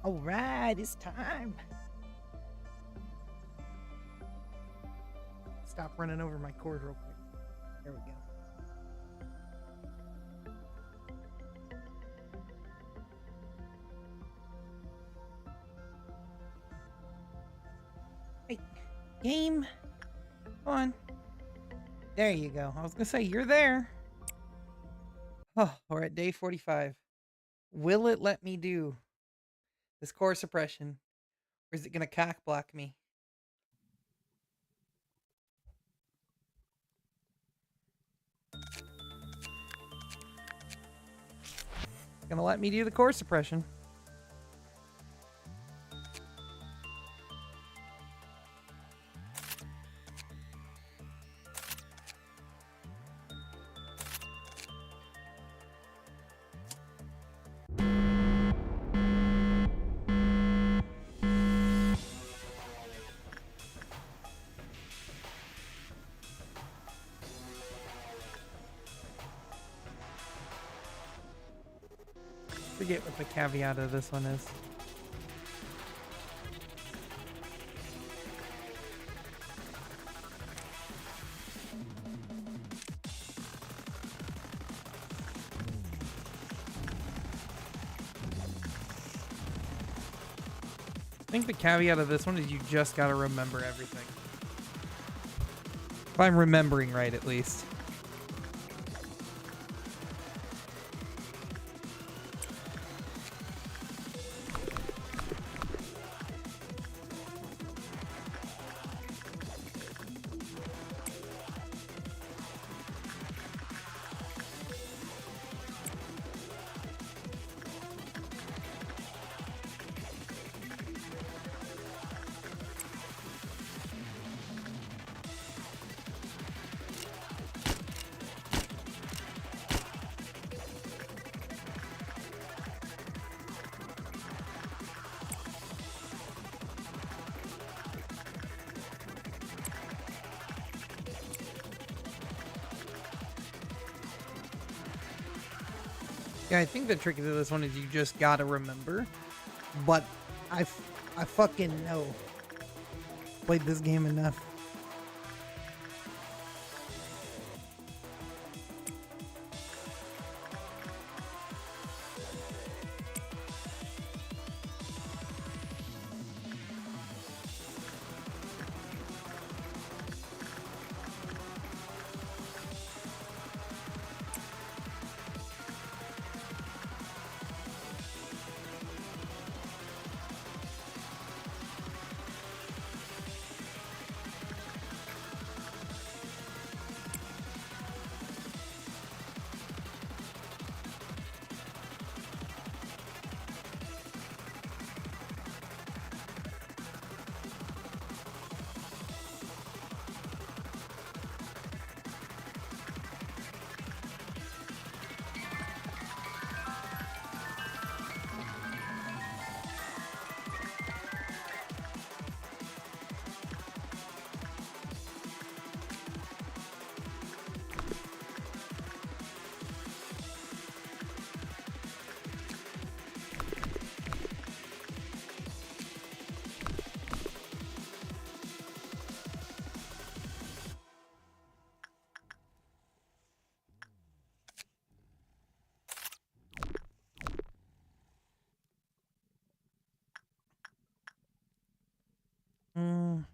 All right, it's time. Stop running over my cord real quick. There we go. Hey, game. Come on. There you go. I was going to say, you're there. Oh, we're at day 45. Will it let me do this core suppression? Or is it going to cock block me? It's going to let me do the core suppression. Forget what the caveat of this one is. I think the caveat of this one is you just gotta remember everything. If I'm remembering right, at least. Yeah, I think the trick to this one is you just gotta remember. But I fucking know. Played this game enough. Mm.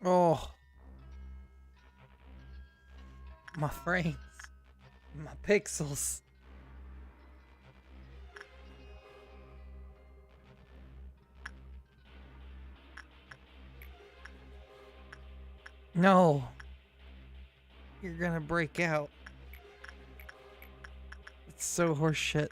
Oh. My frames. My pixels. No. You're gonna break out. It's so horseshit.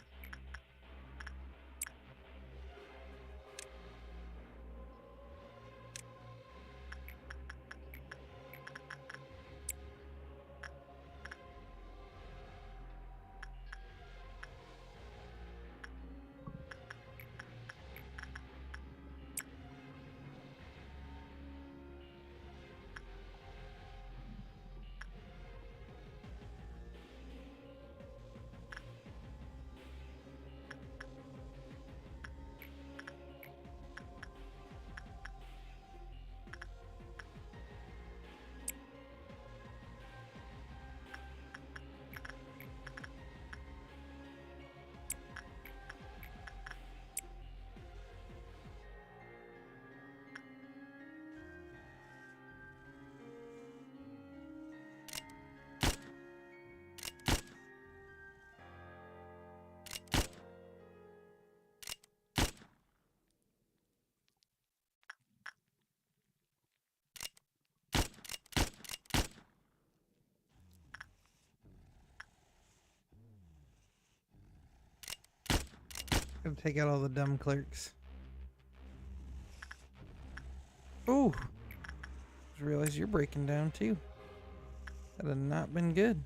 Gotta take out all the dumb clerks. Ooh. Just realized you're breaking down too. That had not been good.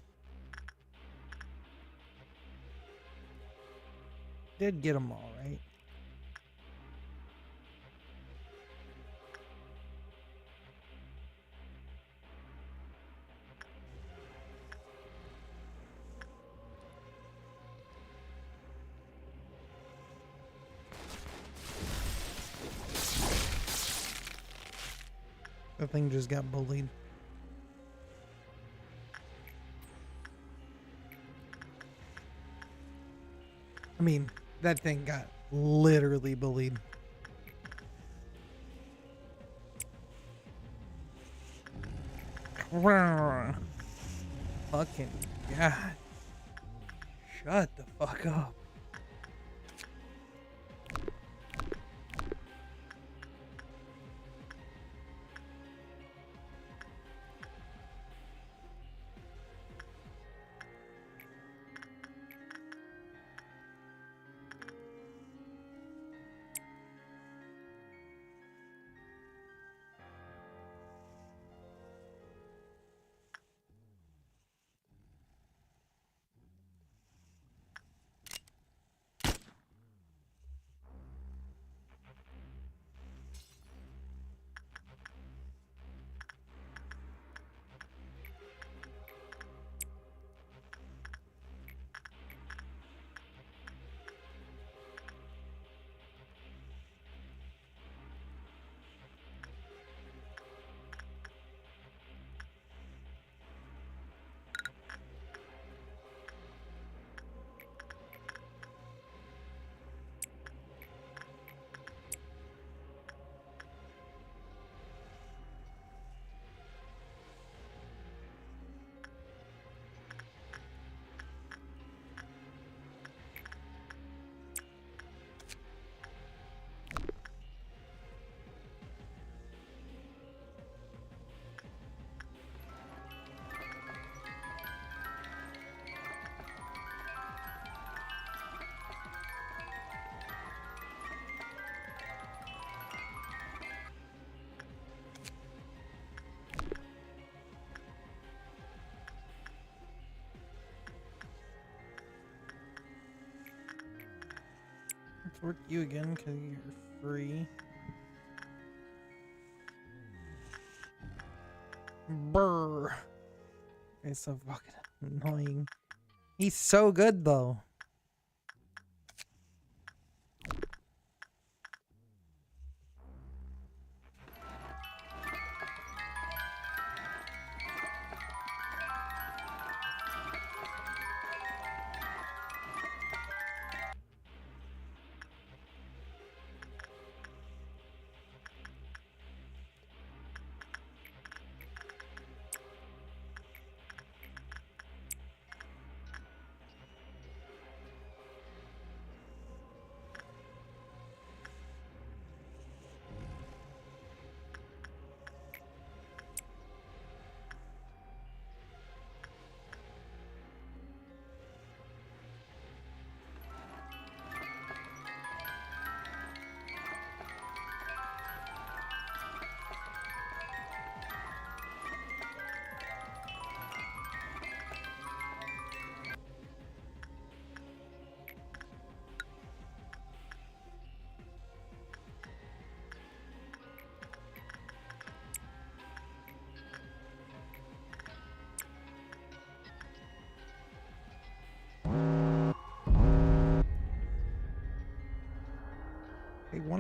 Did get them all right. That thing just got bullied. I mean, that thing got literally bullied. Fucking God. Shut the fuck up. Let's work you again because you're free. Brr. It's so fucking annoying. He's so good though.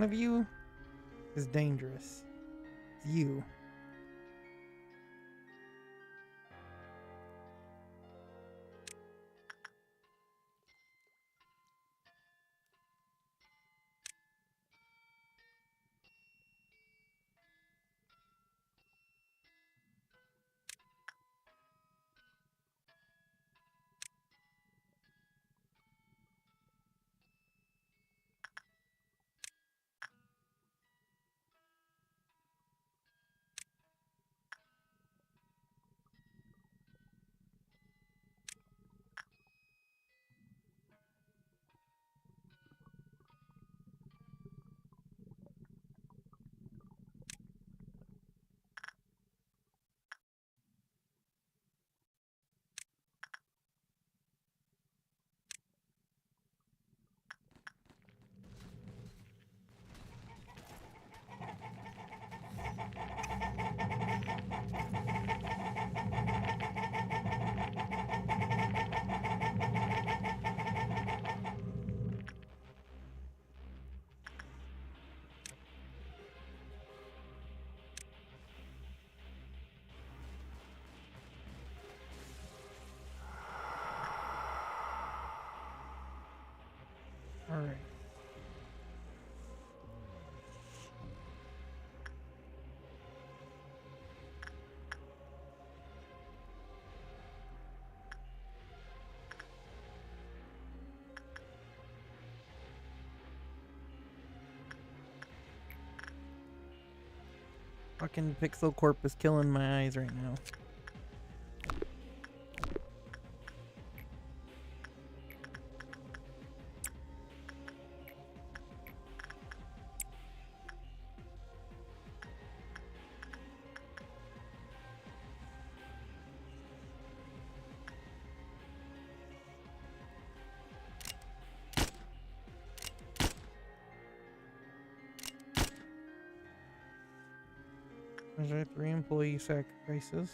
of you is dangerous. It's you. All right. Fucking Pixel Corp is killing my eyes right now. There's our 3 employee sacrifices.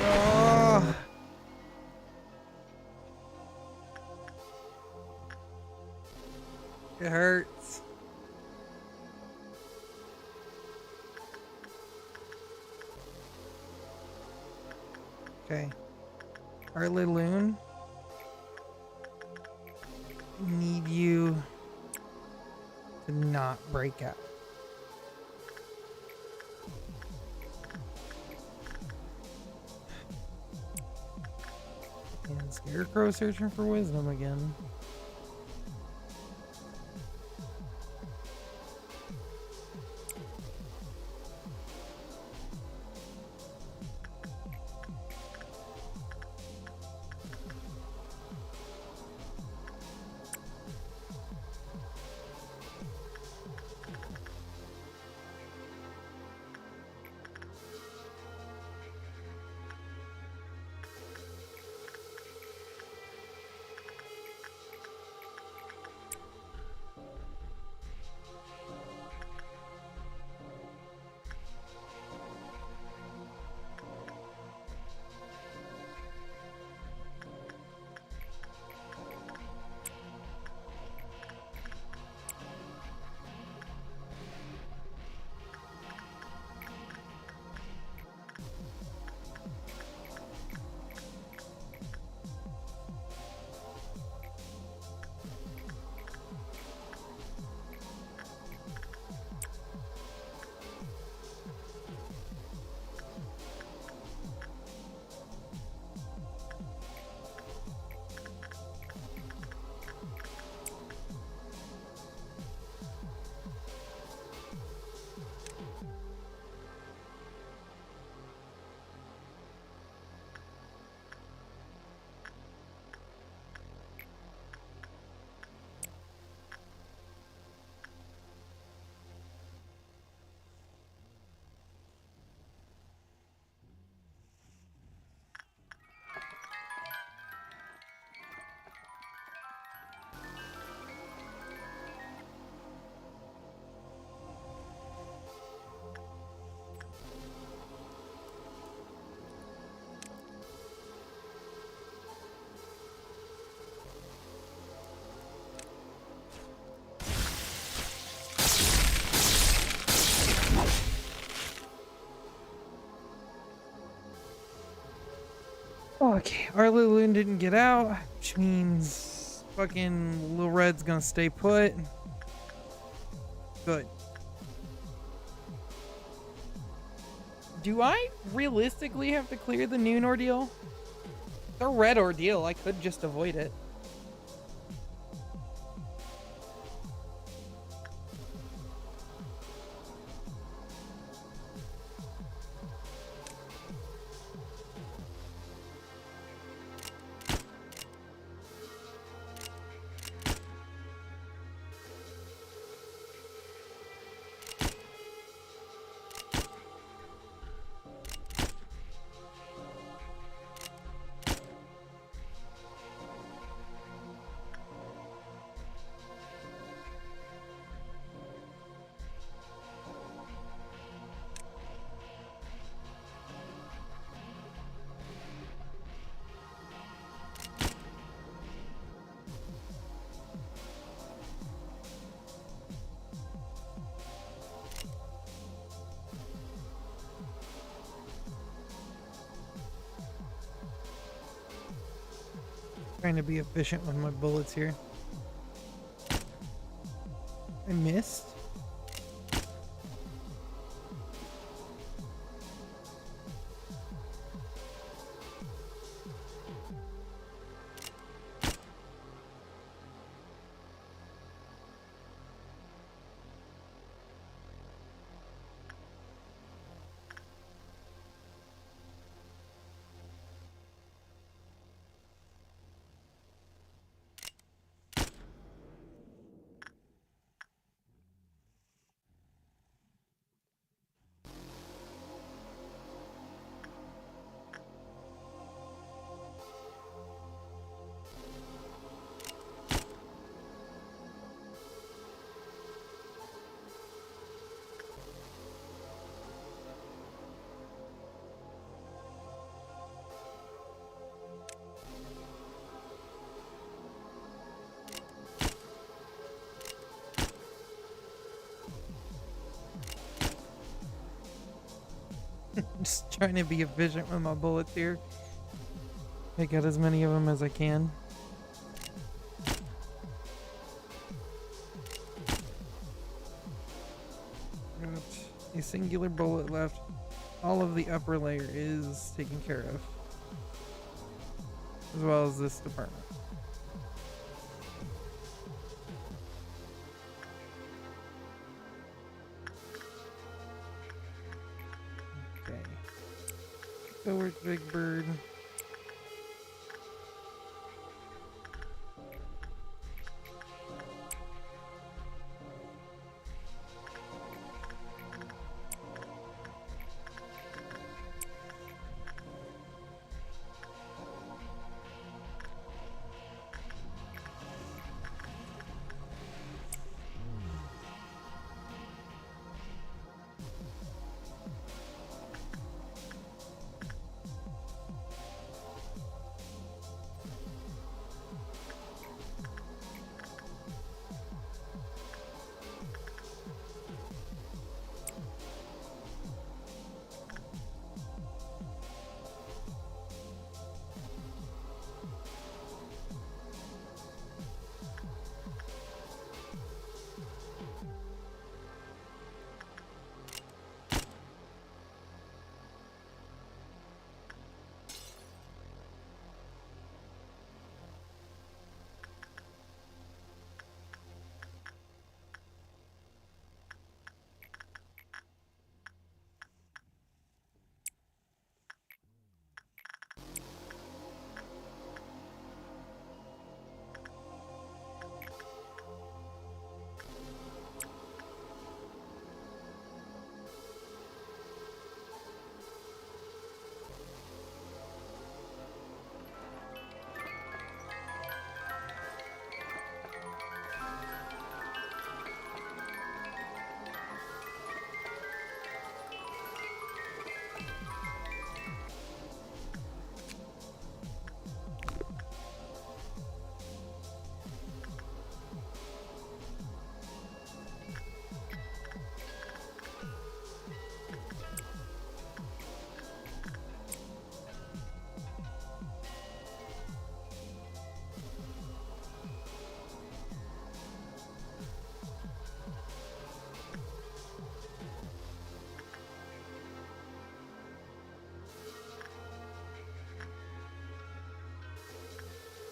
Oh, it hurts. Okay. Arliloon. Need you to not break out. And Scarecrow searching for wisdom again. Okay, Arliloon didn't get out, which means fucking Little Red's gonna stay put. Good. Do I realistically have to clear the noon ordeal? The red ordeal, I could just avoid it. Trying to be efficient with my bullets here. I missed. Just trying to be efficient with my bullets here. Take out as many of them as I can. Got a singular bullet left. All of the upper layer is taken care of, as well as this department. Okay. Go work, Big Bird.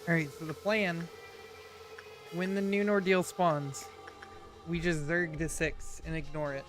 Alright, so the plan, when the noon ordeal spawns, we just zerg to 6 and ignore it.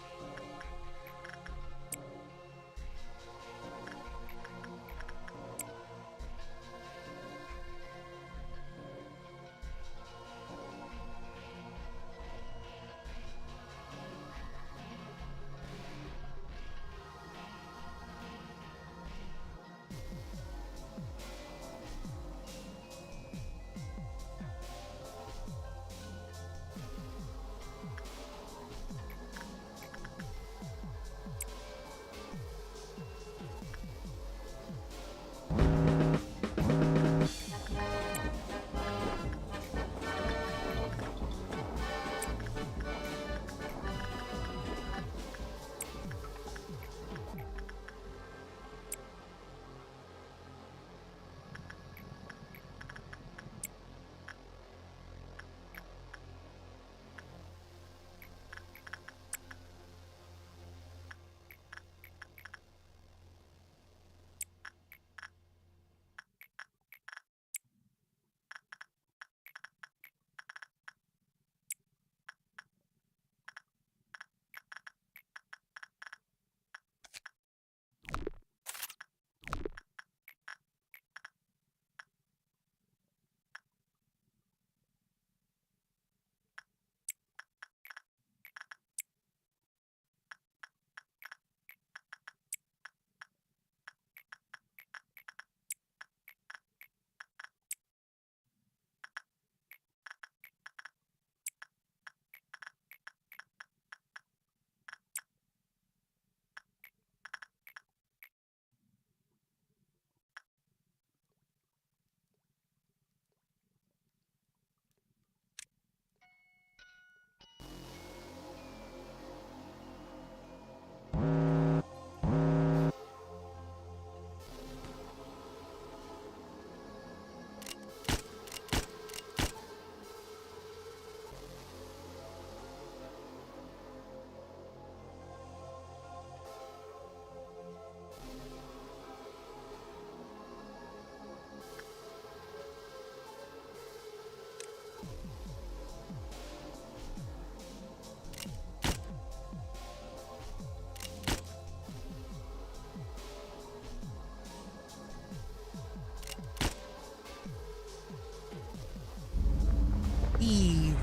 Easy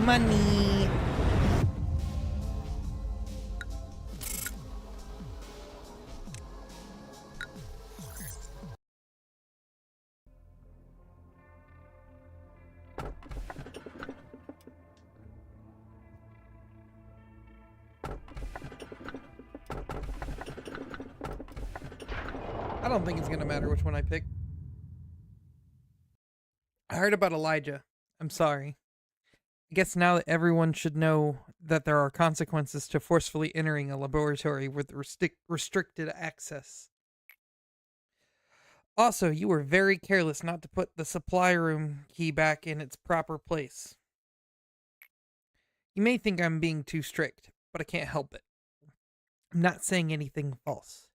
money. I don't think it's gonna matter which one I pick. I heard about Elijah. I'm sorry. I guess now that everyone should know that there are consequences to forcefully entering a laboratory with restricted access. Also, you were very careless not to put the supply room key back in its proper place. You may think I'm being too strict, but I can't help it. I'm not saying anything false.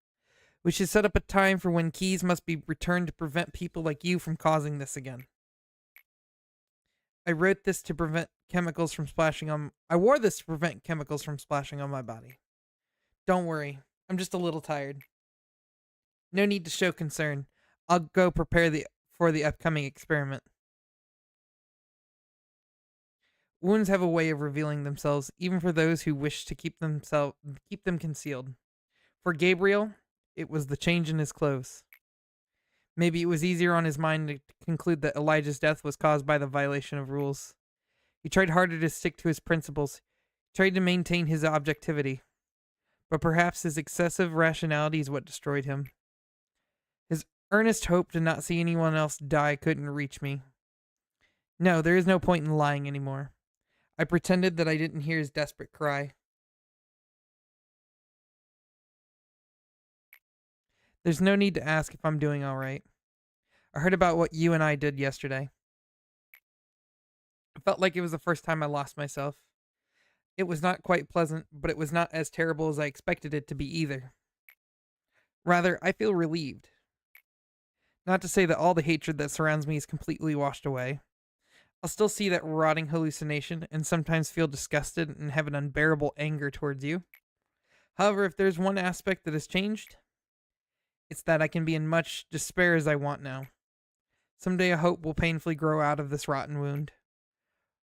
We should set up a time for when keys must be returned to prevent people like you from causing this again. I wrote this to prevent chemicals from splashing on. I wore this to prevent chemicals from splashing on my body. Don't worry, I'm just a little tired. No need to show concern. I'll go prepare for the upcoming experiment. Wounds have a way of revealing themselves, even for those who wish to keep them concealed. For Gabriel, it was the change in his clothes. Maybe it was easier on his mind to conclude that Elijah's death was caused by the violation of rules. He tried harder to stick to his principles, tried to maintain his objectivity. But perhaps his excessive rationality is what destroyed him. His earnest hope to not see anyone else die couldn't reach me. No, there is no point in lying anymore. I pretended that I didn't hear his desperate cry. There's no need to ask if I'm doing all right. I heard about what you and I did yesterday. I felt like it was the first time I lost myself. It was not quite pleasant, but it was not as terrible as I expected it to be either. Rather, I feel relieved. Not to say that all the hatred that surrounds me is completely washed away. I'll still see that rotting hallucination and sometimes feel disgusted and have an unbearable anger towards you. However, if there's one aspect that has changed, it's that I can be in much despair as I want now. Someday a hope will painfully grow out of this rotten wound.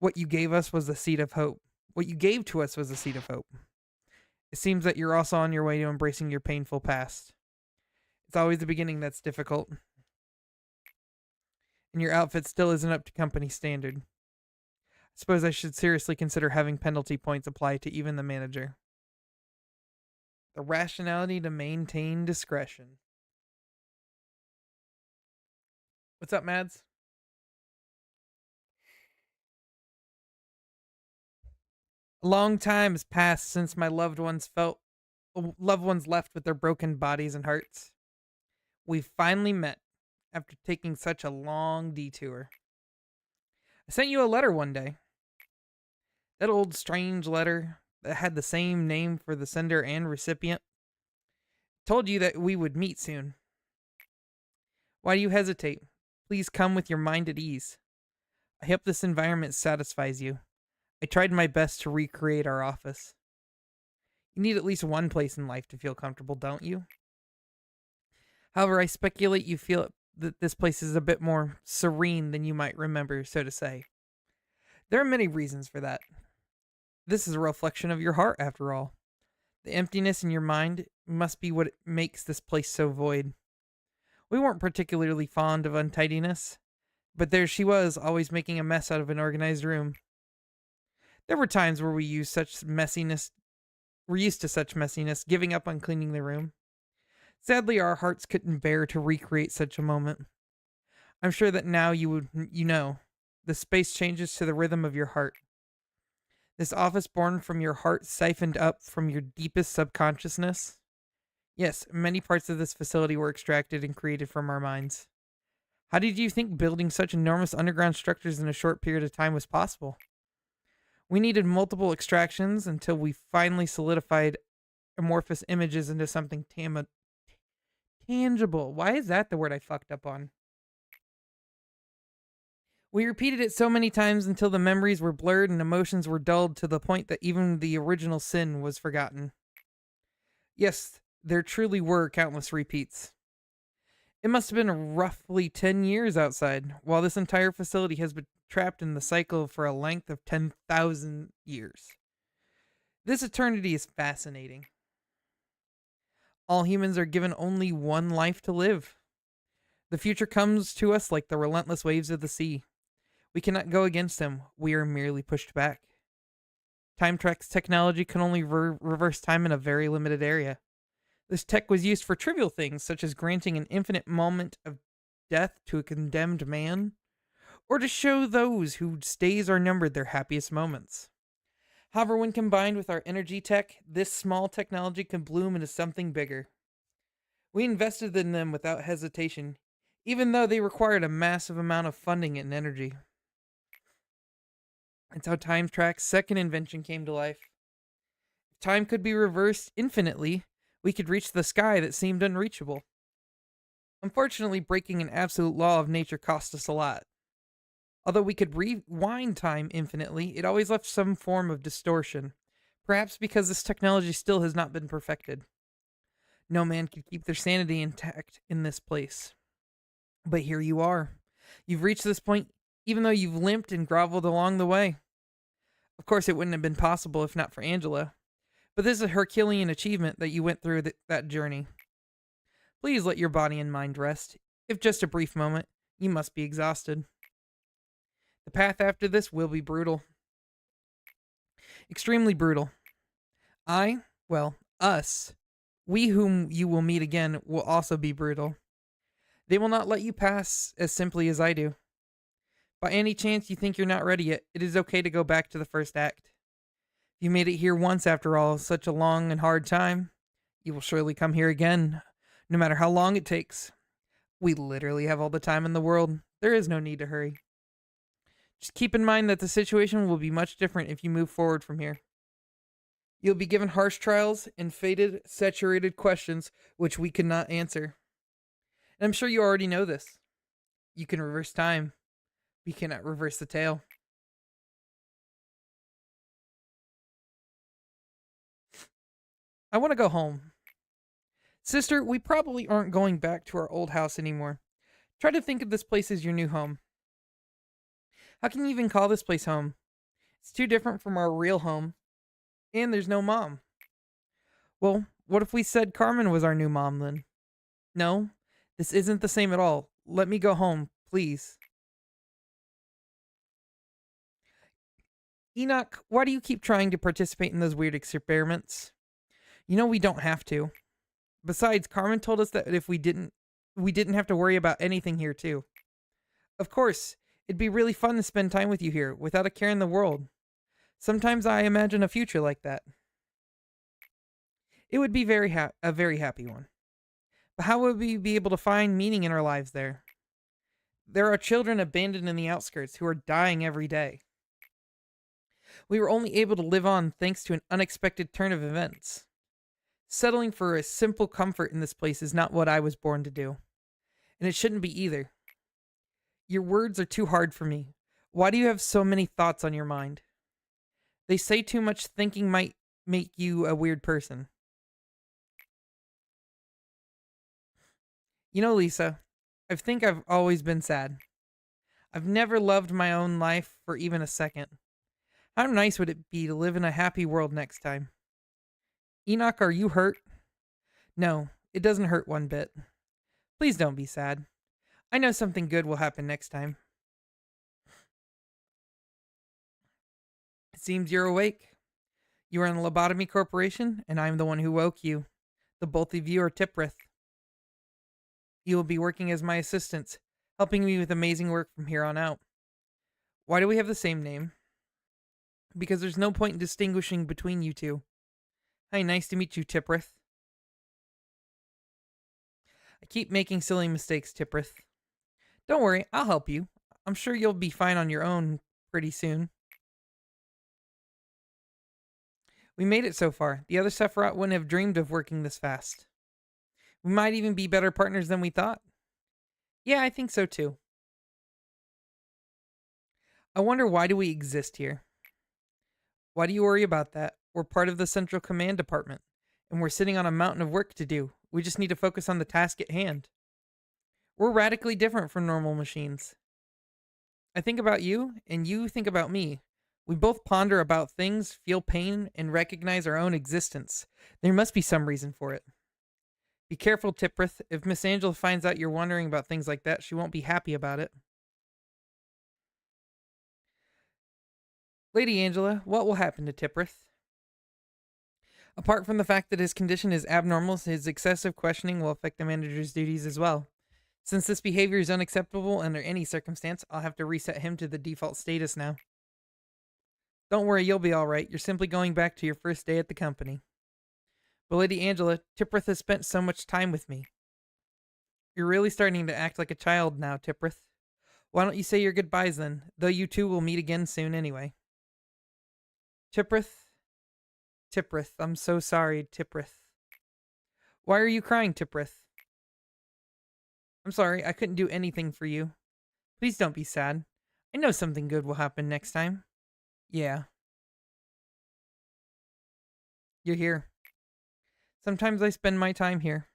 What you gave us was a seed of hope. What you gave to us was a seed of hope. It seems that you're also on your way to embracing your painful past. It's always the beginning that's difficult. And your outfit still isn't up to company standard. I suppose I should seriously consider having penalty points applied to even the manager. The rationality to maintain discretion. What's up, Mads? A long time has passed since my loved ones left with their broken bodies and hearts. We finally met after taking such a long detour. I sent you a letter one day. That old strange letter that had the same name for the sender and recipient. Told you that we would meet soon. Why do you hesitate? Please come with your mind at ease. I hope this environment satisfies you. I tried my best to recreate our office. You need at least one place in life to feel comfortable, don't you? However, I speculate you feel that this place is a bit more serene than you might remember, so to say. There are many reasons for that. This is a reflection of your heart, after all. The emptiness in your mind must be what makes this place so void. We weren't particularly fond of untidiness, but there she was, always making a mess out of an organized room. There were times where we're used to such messiness, giving up on cleaning the room. Sadly, our hearts couldn't bear to recreate such a moment. I'm sure that now you know, the space changes to the rhythm of your heart. This office born from your heart siphoned up from your deepest subconsciousness. Yes, many parts of this facility were extracted and created from our minds. How did you think building such enormous underground structures in a short period of time was possible? We needed multiple extractions until we finally solidified amorphous images into something tangible. Why is that the word I fucked up on? We repeated it so many times until the memories were blurred and emotions were dulled to the point that even the original sin was forgotten. Yes, there truly were countless repeats. It must have been roughly 10 years outside, while this entire facility has been trapped in the cycle for a length of 10,000 years. This eternity is fascinating. All humans are given only one life to live. The future comes to us like the relentless waves of the sea. We cannot go against them, we are merely pushed back. Time Trek's technology can only reverse time in a very limited area. This tech was used for trivial things such as granting an infinite moment of death to a condemned man, or to show those whose days are numbered their happiest moments. However, when combined with our energy tech, this small technology can bloom into something bigger. We invested in them without hesitation, even though they required a massive amount of funding and energy. It's how Time Track's second invention came to life. If time could be reversed infinitely, we could reach the sky that seemed unreachable. Unfortunately, breaking an absolute law of nature cost us a lot. Although we could rewind time infinitely, it always left some form of distortion, perhaps because this technology still has not been perfected. No man could keep their sanity intact in this place. But here you are. You've reached this point even though you've limped and groveled along the way. Of course, it wouldn't have been possible if not for Angela. But this is a Herculean achievement that you went through that journey. Please let your body and mind rest. If just a brief moment, you must be exhausted. The path after this will be brutal. Extremely brutal. Us, we whom you will meet again will also be brutal. They will not let you pass as simply as I do. By any chance you think you're not ready yet, it is okay to go back to the first act. You made it here once after all, such a long and hard time. You will surely come here again, no matter how long it takes. We literally have all the time in the world. There is no need to hurry. Just keep in mind that the situation will be much different if you move forward from here. You'll be given harsh trials and fated, saturated questions which we cannot answer. And I'm sure you already know this. You can reverse time. We cannot reverse the tale. I want to go home. Sister, we probably aren't going back to our old house anymore. Try to think of this place as your new home. How can you even call this place home? It's too different from our real home. And there's no mom. Well, what if we said Carmen was our new mom then? No, this isn't the same at all. Let me go home, please. Enoch, why do you keep trying to participate in those weird experiments? You know we don't have to. Besides, Carmen told us that if we didn't have to worry about anything here too. Of course, it'd be really fun to spend time with you here, without a care in the world. Sometimes I imagine a future like that. It would be a very happy one. But how would we be able to find meaning in our lives there? There are children abandoned in the outskirts who are dying every day. We were only able to live on thanks to an unexpected turn of events. Settling for a simple comfort in this place is not what I was born to do. And it shouldn't be either. Your words are too hard for me. Why do you have so many thoughts on your mind? They say too much thinking might make you a weird person. You know, Lisa, I think I've always been sad. I've never loved my own life for even a second. How nice would it be to live in a happy world next time? Enoch, are you hurt? No, it doesn't hurt one bit. Please don't be sad. I know something good will happen next time. It seems you're awake. You are in the Lobotomy Corporation, and I'm the one who woke you. The both of you are Tiprith. You will be working as my assistants, helping me with amazing work from here on out. Why do we have the same name? Because there's no point in distinguishing between you two. Hi, nice to meet you, Tiprith. I keep making silly mistakes, Tiprith. Don't worry, I'll help you. I'm sure you'll be fine on your own pretty soon. We made it so far. The other Sephiroth wouldn't have dreamed of working this fast. We might even be better partners than we thought. Yeah, I think so too. I wonder, why do we exist here? Why do you worry about that? We're part of the Central Command Department, and we're sitting on a mountain of work to do. We just need to focus on the task at hand. We're radically different from normal machines. I think about you, and you think about me. We both ponder about things, feel pain, and recognize our own existence. There must be some reason for it. Be careful, Tiprith. If Miss Angela finds out you're wondering about things like that, she won't be happy about it. Lady Angela, what will happen to Tiprith? Apart from the fact that his condition is abnormal, his excessive questioning will affect the manager's duties as well. Since this behavior is unacceptable under any circumstance, I'll have to reset him to the default status now. Don't worry, you'll be alright. You're simply going back to your first day at the company. But Lady Angela, Tiprith has spent so much time with me. You're really starting to act like a child now, Tiprith. Why don't you say your goodbyes then, though you two will meet again soon anyway. Tiprith? Tiprith, I'm so sorry, Tiprith. Why are you crying, Tiprith? I'm sorry, I couldn't do anything for you. Please don't be sad. I know something good will happen next time. Yeah. You're here. Sometimes I spend my time here.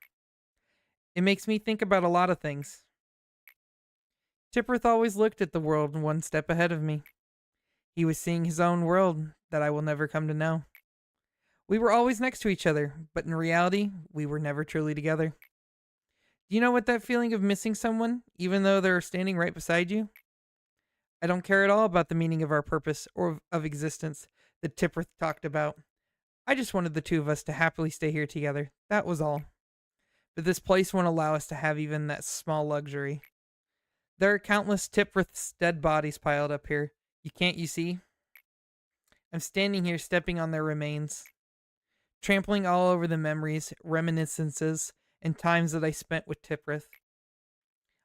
It makes me think about a lot of things. Tiprith always looked at the world one step ahead of me. He was seeing his own world that I will never come to know. We were always next to each other, but in reality, we were never truly together. Do you know what that feeling of missing someone, even though they're standing right beside you? I don't care at all about the meaning of our purpose or of existence that Tiprith talked about. I just wanted the two of us to happily stay here together. That was all. But this place won't allow us to have even that small luxury. There are countless Tiprith's dead bodies piled up here. You see? I'm standing here stepping on their remains, trampling all over the memories, reminiscences, and times that I spent with Tiprith.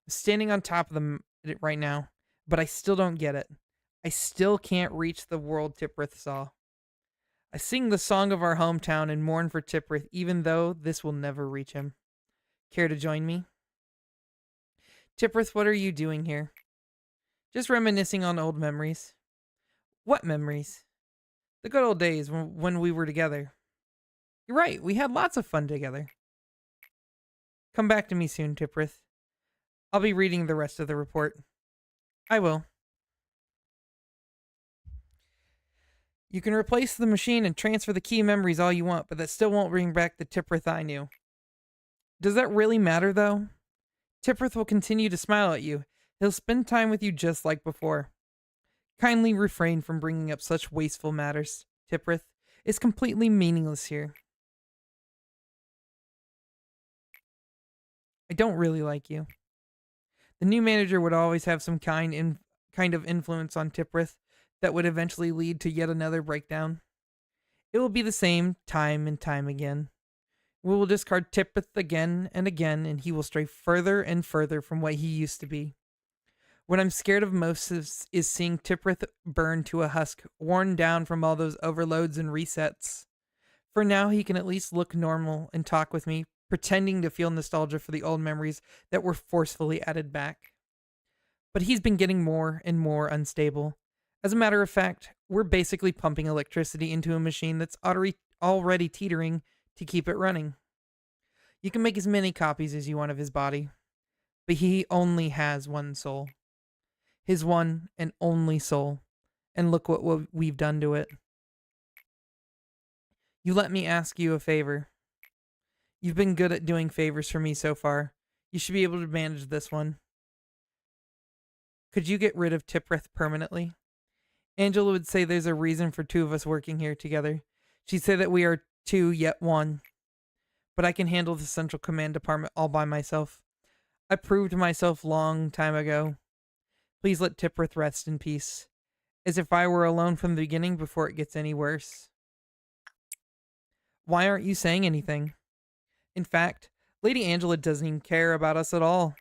I'm standing on top of them right now, but I still don't get it. I still can't reach the world Tiprith saw. I sing the song of our hometown and mourn for Tiprith, even though this will never reach him. Care to join me? Tiprith, what are you doing here? Just reminiscing on old memories. What memories? The good old days when we were together. You're right, we had lots of fun together. Come back to me soon, Tiprith. I'll be reading the rest of the report. I will. You can replace the machine and transfer the key memories all you want, but that still won't bring back the Tiprith I knew. Does that really matter, though? Tiprith will continue to smile at you. He'll spend time with you just like before. Kindly refrain from bringing up such wasteful matters, Tiprith. It's completely meaningless here. I don't really like you. The new manager would always have some kind of influence on Tiprith that would eventually lead to yet another breakdown. It will be the same time and time again. We will discard Tiprith again and again, and he will stray further and further from what he used to be. What I'm scared of most is seeing Tiprith burn to a husk, worn down from all those overloads and resets. For now, he can at least look normal and talk with me, pretending to feel nostalgia for the old memories that were forcefully added back. But he's been getting more and more unstable. As a matter of fact, we're basically pumping electricity into a machine that's already teetering to keep it running. You can make as many copies as you want of his body, but he only has one soul. His one and only soul. And look what we've done to it. You let me ask you a favor. You've been good at doing favors for me so far. You should be able to manage this one. Could you get rid of Tiprith permanently? Angela would say there's a reason for two of us working here together. She'd say that we are two yet one. But I can handle the Central Command Department all by myself. I proved myself long time ago. Please let Tiprith rest in peace. As if I were alone from the beginning before it gets any worse. Why aren't you saying anything? In fact, Lady Angela doesn't even care about us at all.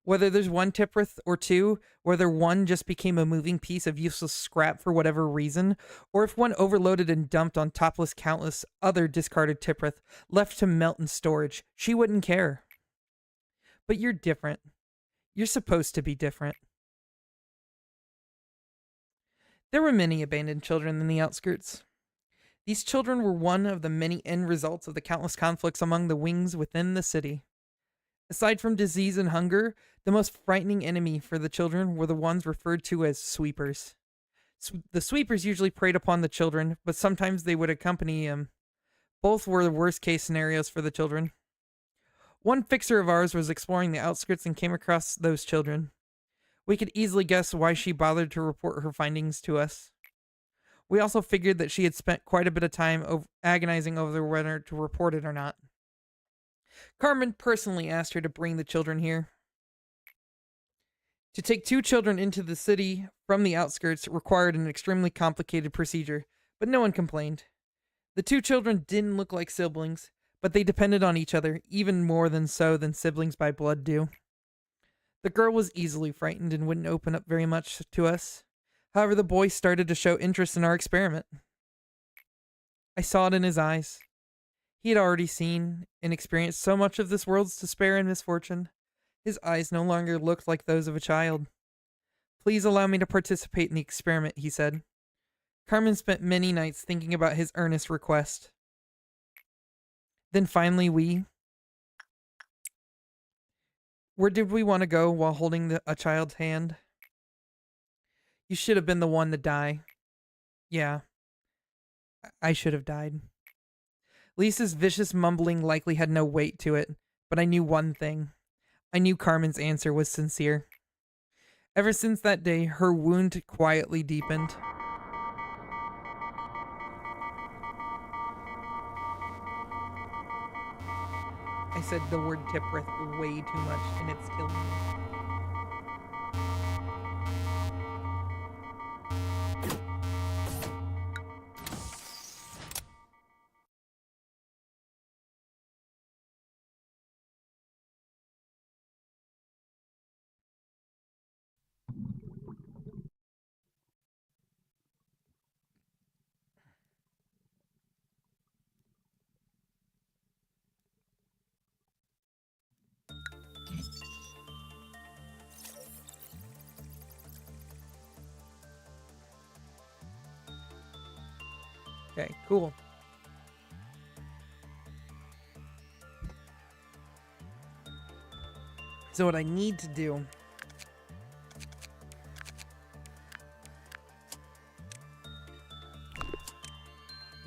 Whether there's one Tiprith or two, whether one just became a moving piece of useless scrap for whatever reason, or if one overloaded and dumped on topless countless other discarded Tiprith left to melt in storage, she wouldn't care. But you're different. You're supposed to be different. There were many abandoned children in the outskirts. These children were one of the many end results of the countless conflicts among the wings within the city. Aside from disease and hunger, the most frightening enemy for the children were the ones referred to as sweepers. The sweepers usually preyed upon the children, but sometimes they would accompany them. Both were the worst case scenarios for the children. One fixer of ours was exploring the outskirts and came across those children. We could easily guess why she bothered to report her findings to us. We also figured that she had spent quite a bit of time agonizing over whether to report it or not. Carmen personally asked her to bring the children here. To take 2 children into the city from the outskirts required an extremely complicated procedure, but no one complained. The 2 children didn't look like siblings, but they depended on each other, even more than siblings by blood do. The girl was easily frightened and wouldn't open up very much to us. However, the boy started to show interest in our experiment. I saw it in his eyes. He had already seen and experienced so much of this world's despair and misfortune. His eyes no longer looked like those of a child. "Please allow me to participate in the experiment," he said. Carmen spent many nights thinking about his earnest request. Then finally Where did we want to go while holding a child's hand? You should have been the one to die. Yeah, I should have died. Lisa's vicious mumbling likely had no weight to it, but I knew one thing. I knew Carmen's answer was sincere. Ever since that day, her wound quietly deepened. I said the word Tipworth way too much, and it's killing me. Okay, cool. So what I need to do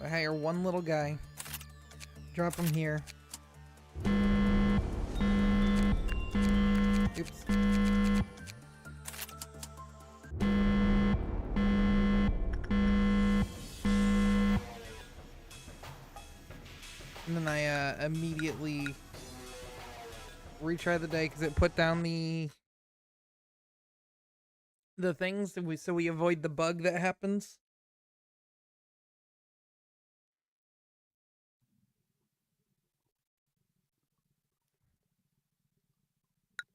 I hire one little guy, drop him here. Oops. And then I immediately retry the day because it put down the things so we avoid the bug that happens.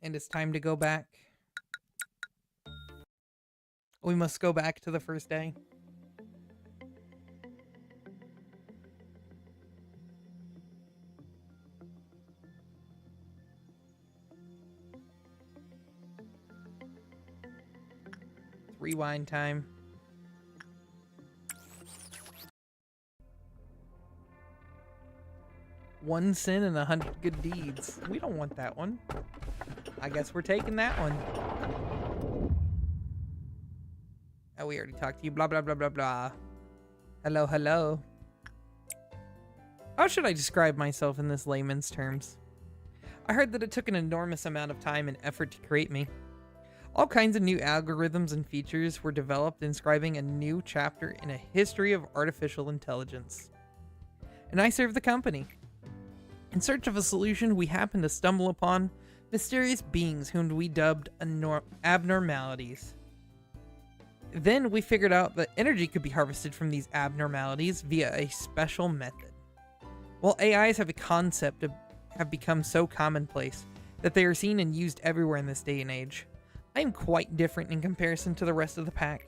And it's time to go back. We must go back to the first day. Rewind time. One sin and 100 good deeds. We don't want that one. I guess we're taking that one. Oh, we already talked to you. Blah, blah, blah, blah, blah. Hello, hello. How should I describe myself in this layman's terms? I heard that it took an enormous amount of time and effort to create me. All kinds of new algorithms and features were developed, inscribing a new chapter in a history of artificial intelligence. And I serve the company. In search of a solution, we happened to stumble upon mysterious beings whom we dubbed abnormalities. Then we figured out that energy could be harvested from these abnormalities via a special method. While AIs have become so commonplace that they are seen and used everywhere in this day and age, I am quite different in comparison to the rest of the pack.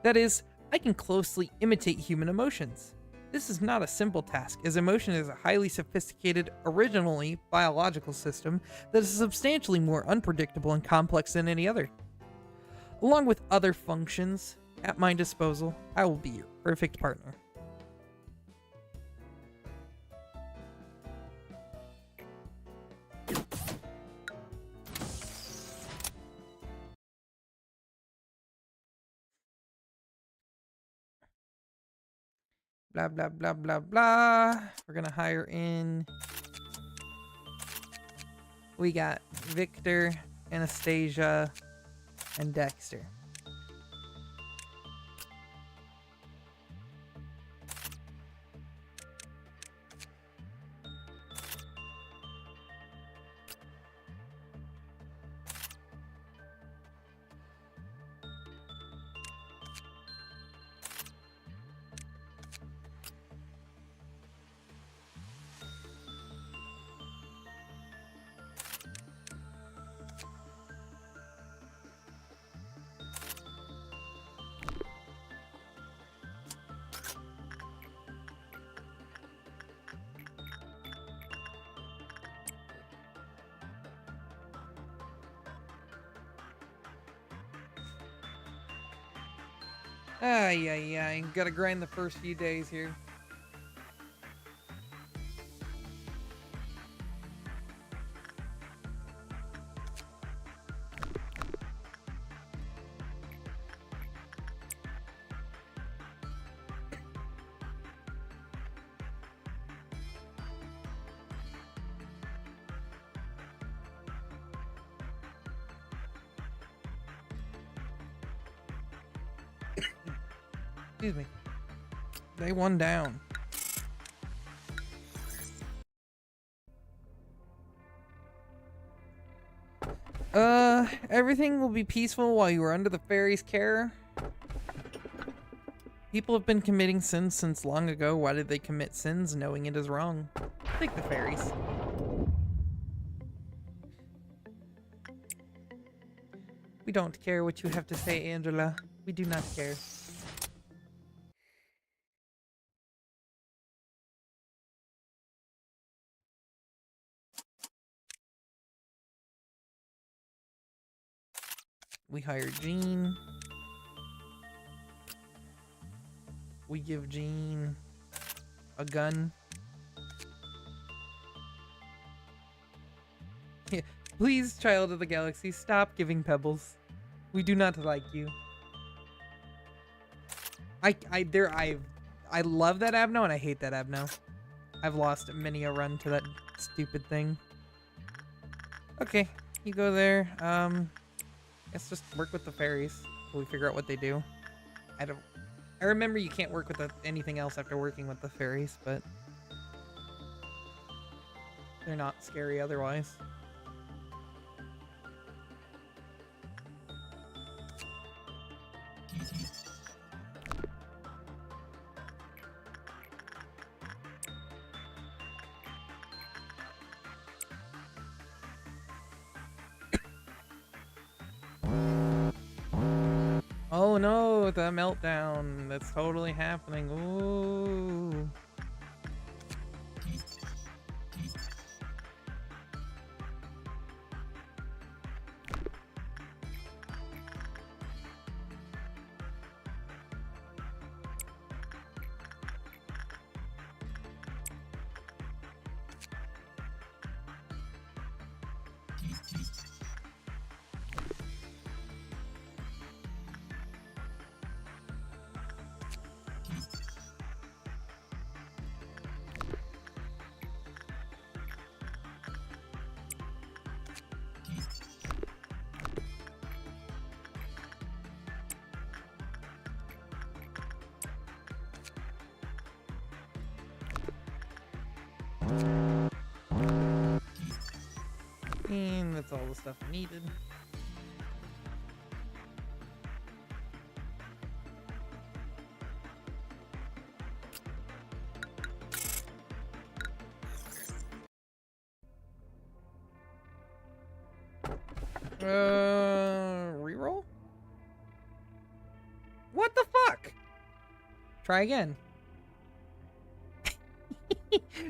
That is, I can closely imitate human emotions. This is not a simple task, as emotion is a highly sophisticated, originally biological system that is substantially more unpredictable and complex than any other. Along with other functions at my disposal, I will be your perfect partner. Blah, blah, blah, blah, blah. We're gonna hire in. We got Victor, Anastasia, and Dexter. Ay. Gotta grind the first few days here. Excuse me. Day 1 down. Everything will be peaceful while you are under the fairy's care. People have been committing sins since long ago. Why did they commit sins knowing it is wrong? Take the fairies. We don't care what you have to say, Angela. We do not care. We hire Jean. We give Jean a gun. Yeah, please, child of the galaxy, stop giving pebbles. We do not like you. I love that Abno and I hate that Abno. I've lost many a run to that stupid thing. Okay, you go there. Let's just work with the fairies till we figure out what they do. I remember you can't work with anything else after working with the fairies, but they're not scary otherwise. Oh no, the meltdown. That's totally happening. Ooh. And that's all the stuff I needed. Reroll? What the fuck? Try again.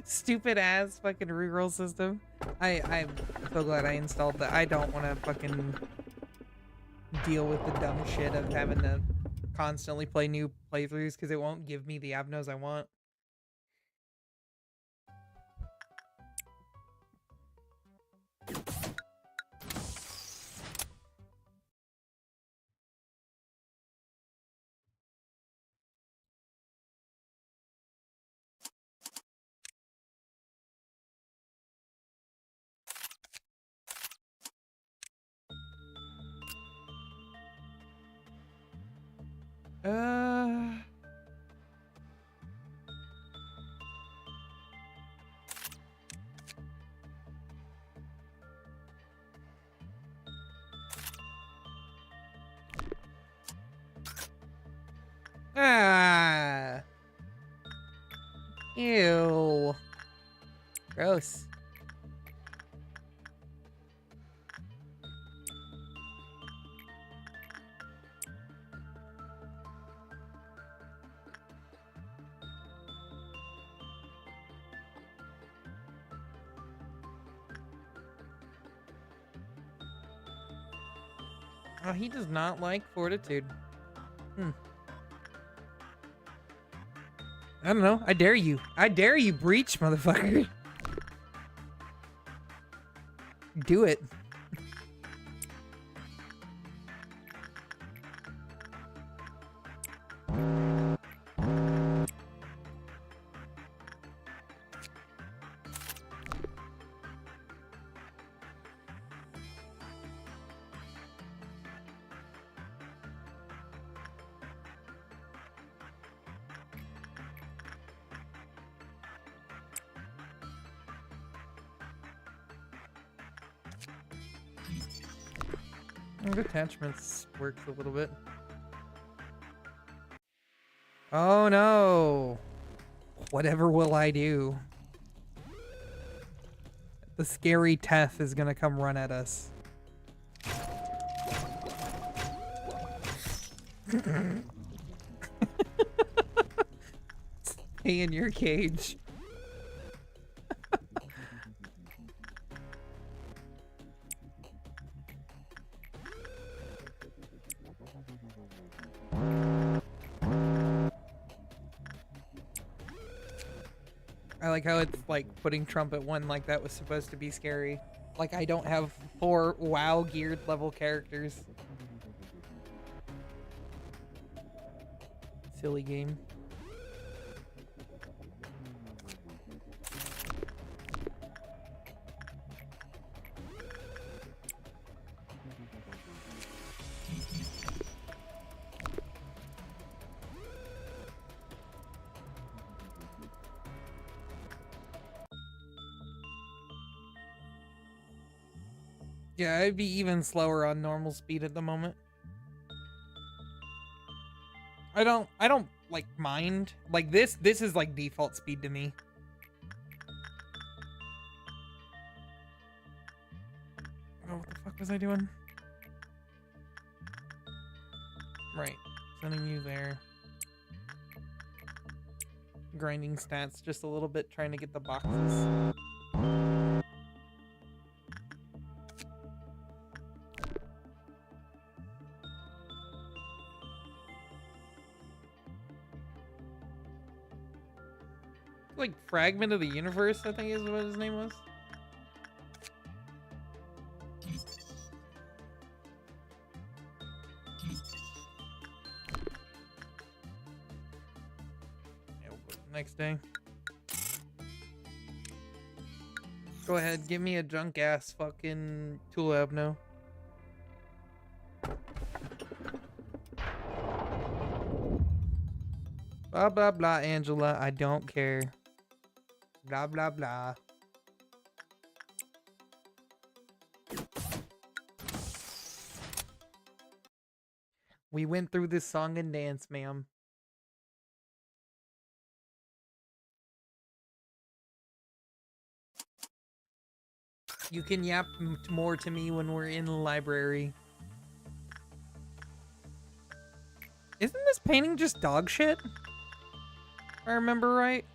Stupid ass fucking reroll system. I'm so glad I installed that. I don't want to fucking deal with the dumb shit of having to constantly play new playthroughs because it won't give me the Abnos I want. Uh... Ah. Ew. Gross. Oh, he does not like fortitude. I don't know. I dare you. I dare you, breach, motherfucker. Do it. Attachments works a little bit. Oh no. Whatever will I do? The scary Teth is gonna come run at us. Stay in your cage. I like how it's like putting Trumpet 1 like that was supposed to be scary. Like I don't have 4 WoW geared level characters. Silly game. Yeah, I'd be even slower on normal speed at the moment. I don't like mind. Like this is like default speed to me. Oh, what the fuck was I doing? Right. Sending you there. Grinding stats just a little bit, trying to get the boxes. Like Fragment of the Universe, I think is what his name was. Yeah, next day. Go ahead, give me a junk ass fucking tool abno. Blah blah blah, Angela. I don't care. Blah blah blah. We went through this song and dance, ma'am. You can yap more to me when we're in the library. Isn't this painting just dog shit? If I remember right.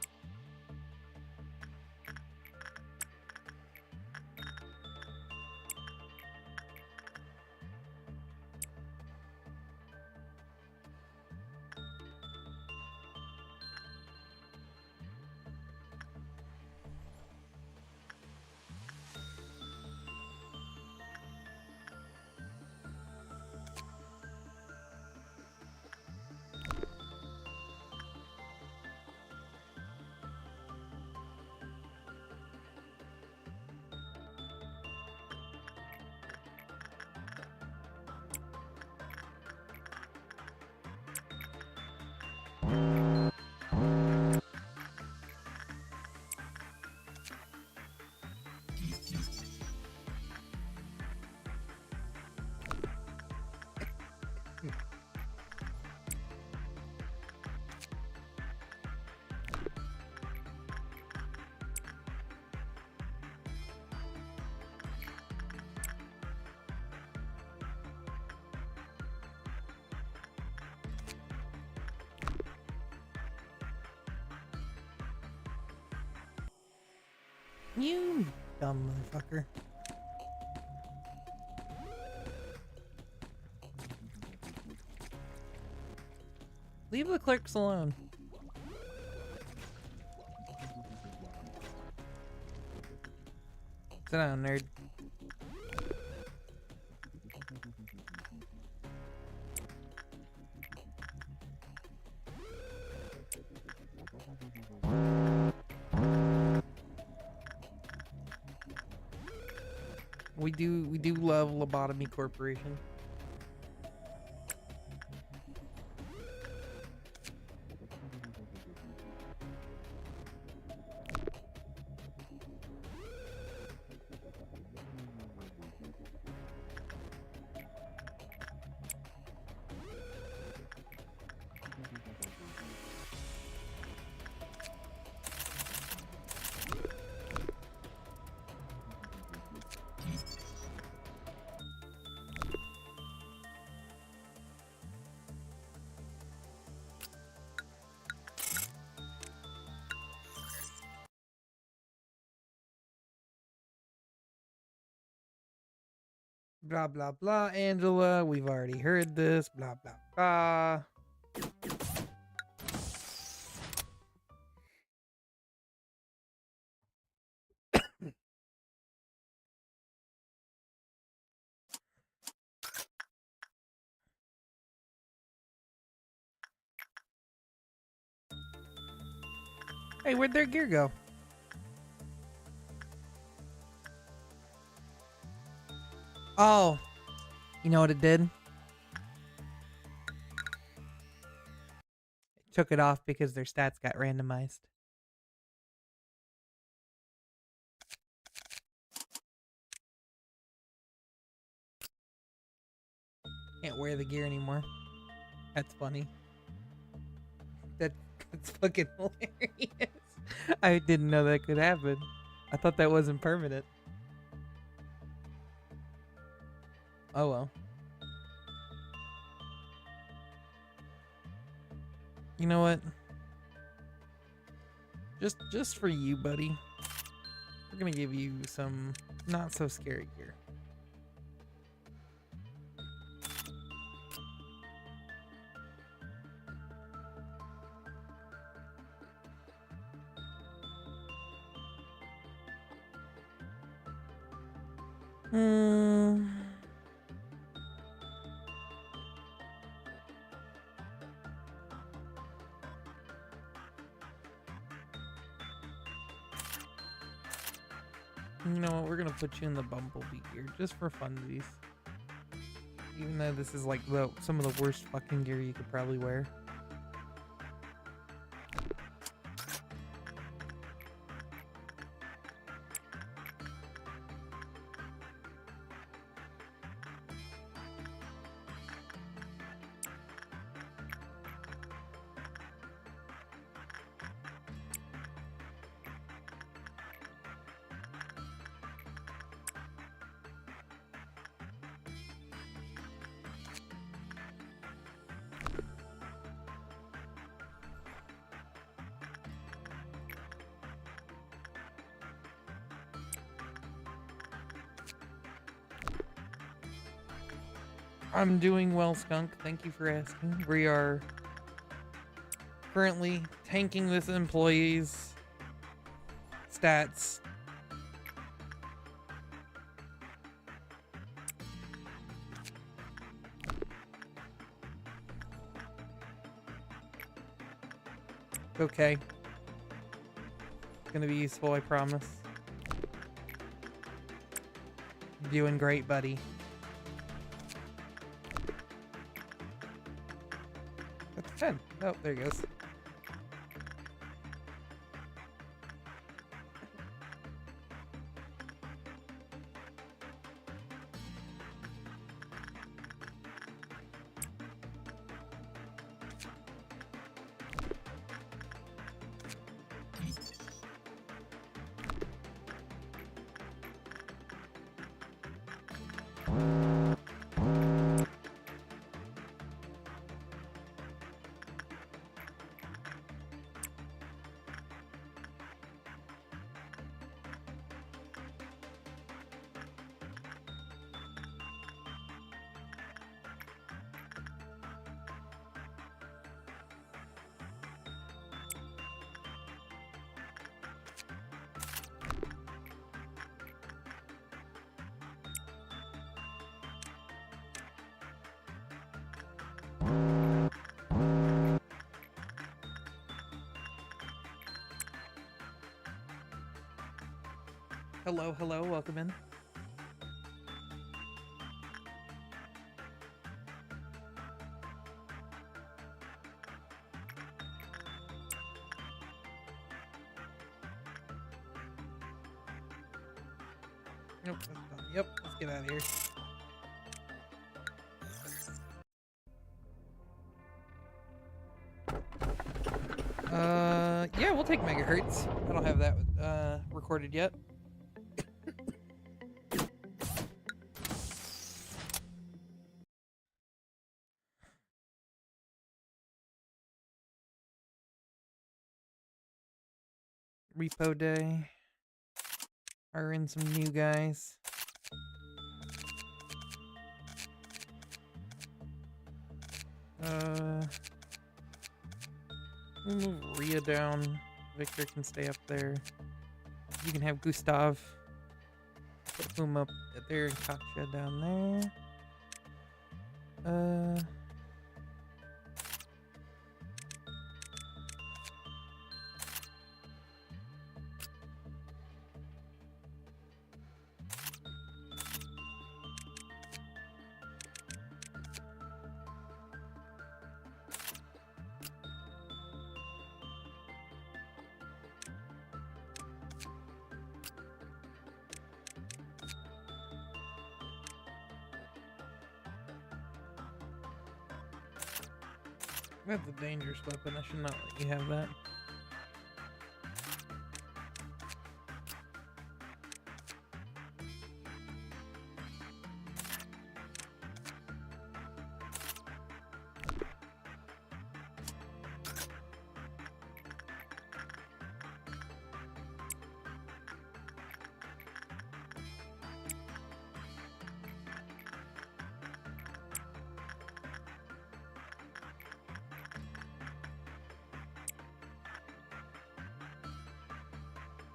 You dumb motherfucker. Leave the clerks alone. Sit down, nerd. We do love Lobotomy Corporation. Blah, blah, blah, Angela. We've already heard this. Blah, blah, blah. Hey, where'd their gear go? Oh, you know what it did? It took it off because their stats got randomized. Can't wear the gear anymore. That's funny. That's fucking hilarious. I didn't know that could happen. I thought that wasn't permanent. Oh well. You know what? Just for you, buddy. We're gonna give you some not so scary gear. You know what? We're gonna put you in the Bumblebee gear just for funsies. Even though this is like some of the worst fucking gear you could probably wear. I'm doing well, Skunk. Thank you for asking. We are currently tanking this employee's stats. Okay. It's gonna be useful, I promise. Doing great, buddy. That's 10. Oh, there he goes. Hello, hello, welcome in. Nope, that's done. Yep, let's get out of here. Yeah, we'll take megahertz. I don't have that recorded yet. Repo day. Hiring some new guys. We'll move Rhea down. Victor can stay up there. You can have Gustav. Put Boom up there and Katja down there. I have the dangerous weapon. I should not let you have that.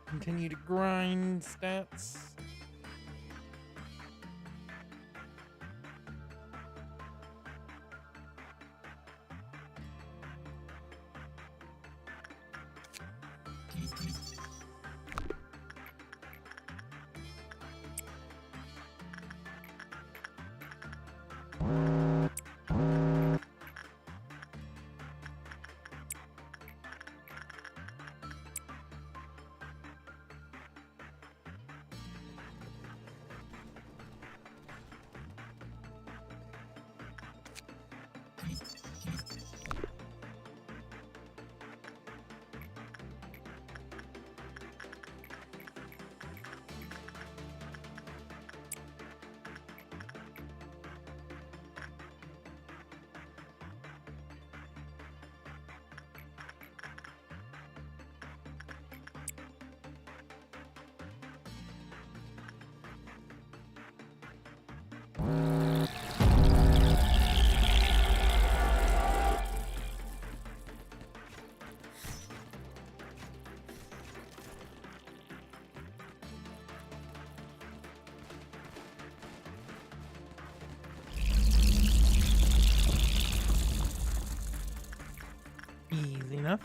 Continue to grind stats. Easy enough.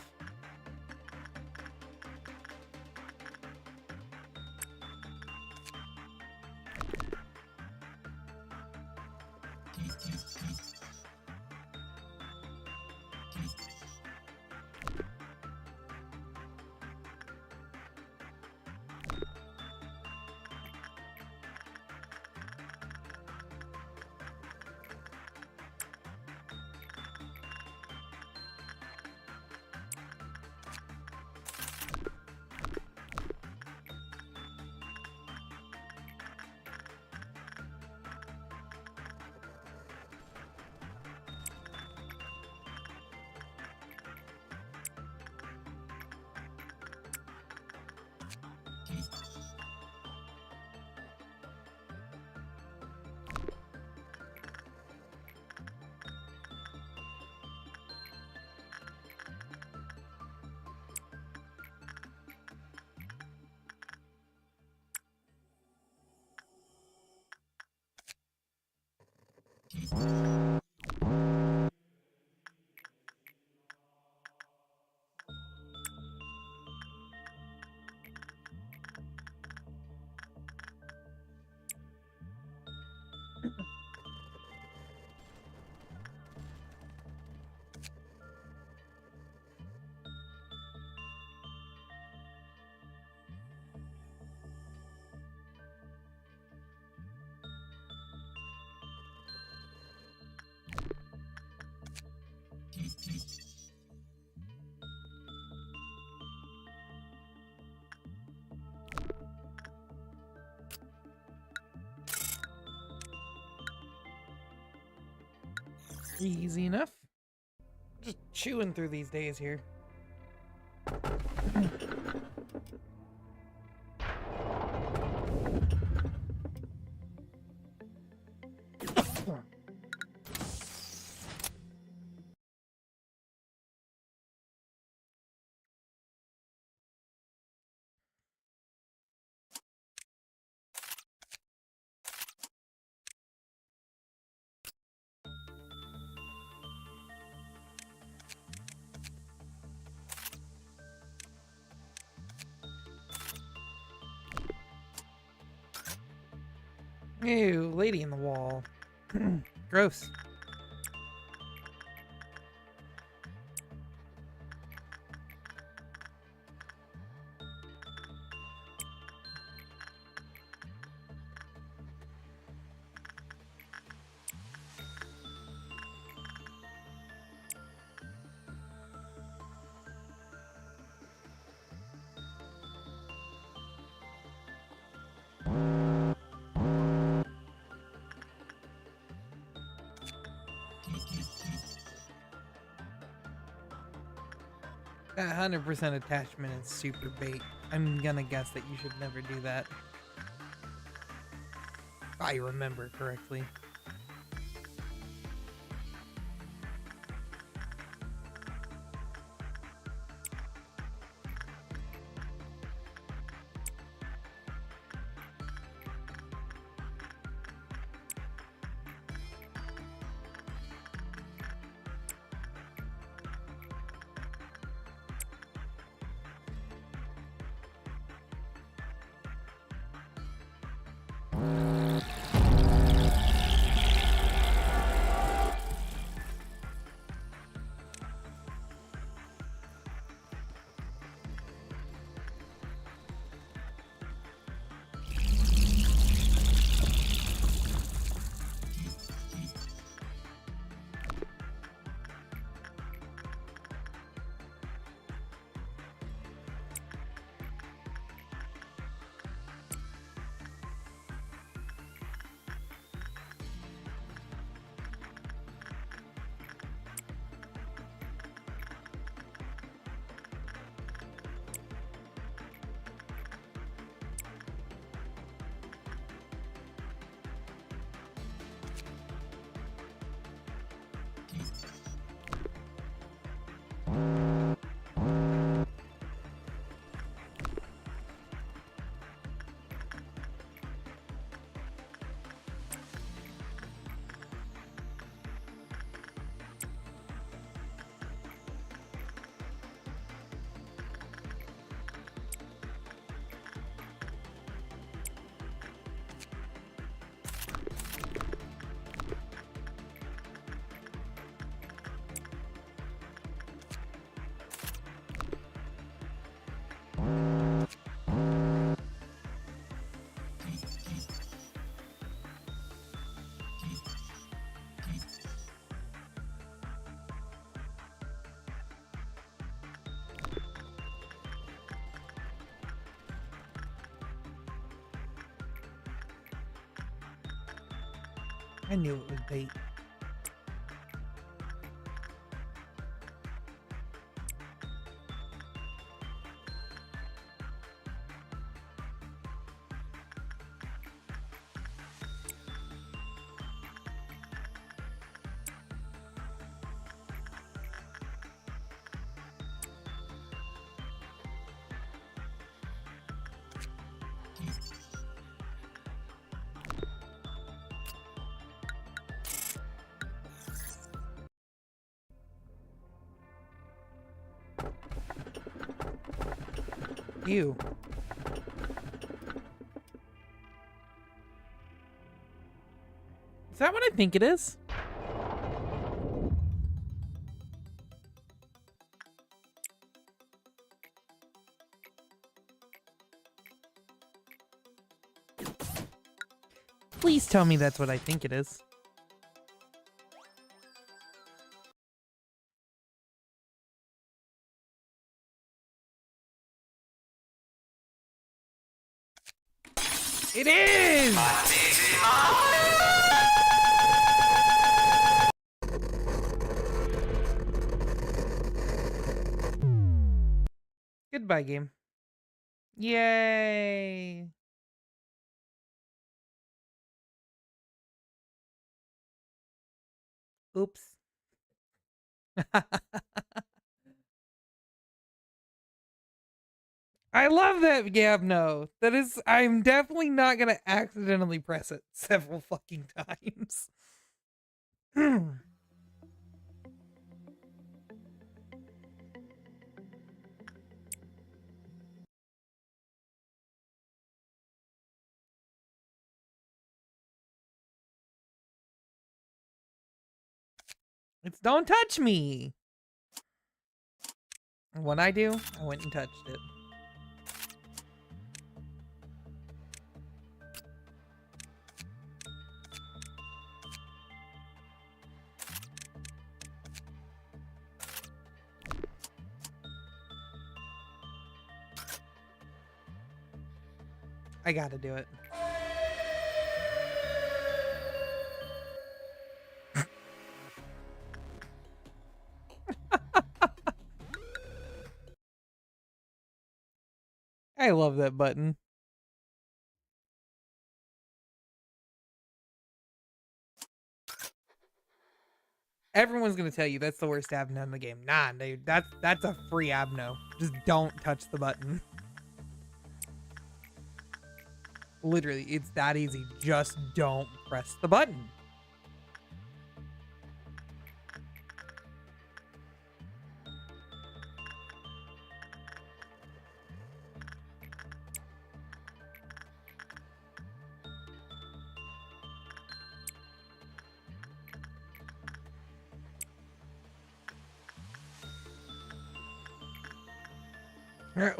Easy enough. Just chewing through these days here. Ew, lady in the wall. Gross. That 100% attachment is super bait. I'm gonna guess that you should never do that. If I remember correctly. I knew it was bait. Ew. Is that what I think it is? Please tell me that's what I think it is. It is! Goodbye, game. Yay! Oops. I love that Gabno. That is, I'm definitely not gonna accidentally press it several fucking times. It's don't touch me. And when I do, I went and touched it. I gotta do it. I love that button. Everyone's gonna tell you that's the worst Abno in the game. Nah, dude, that's a free Abno. Just don't touch the button. Literally, it's that easy. Just don't press the button.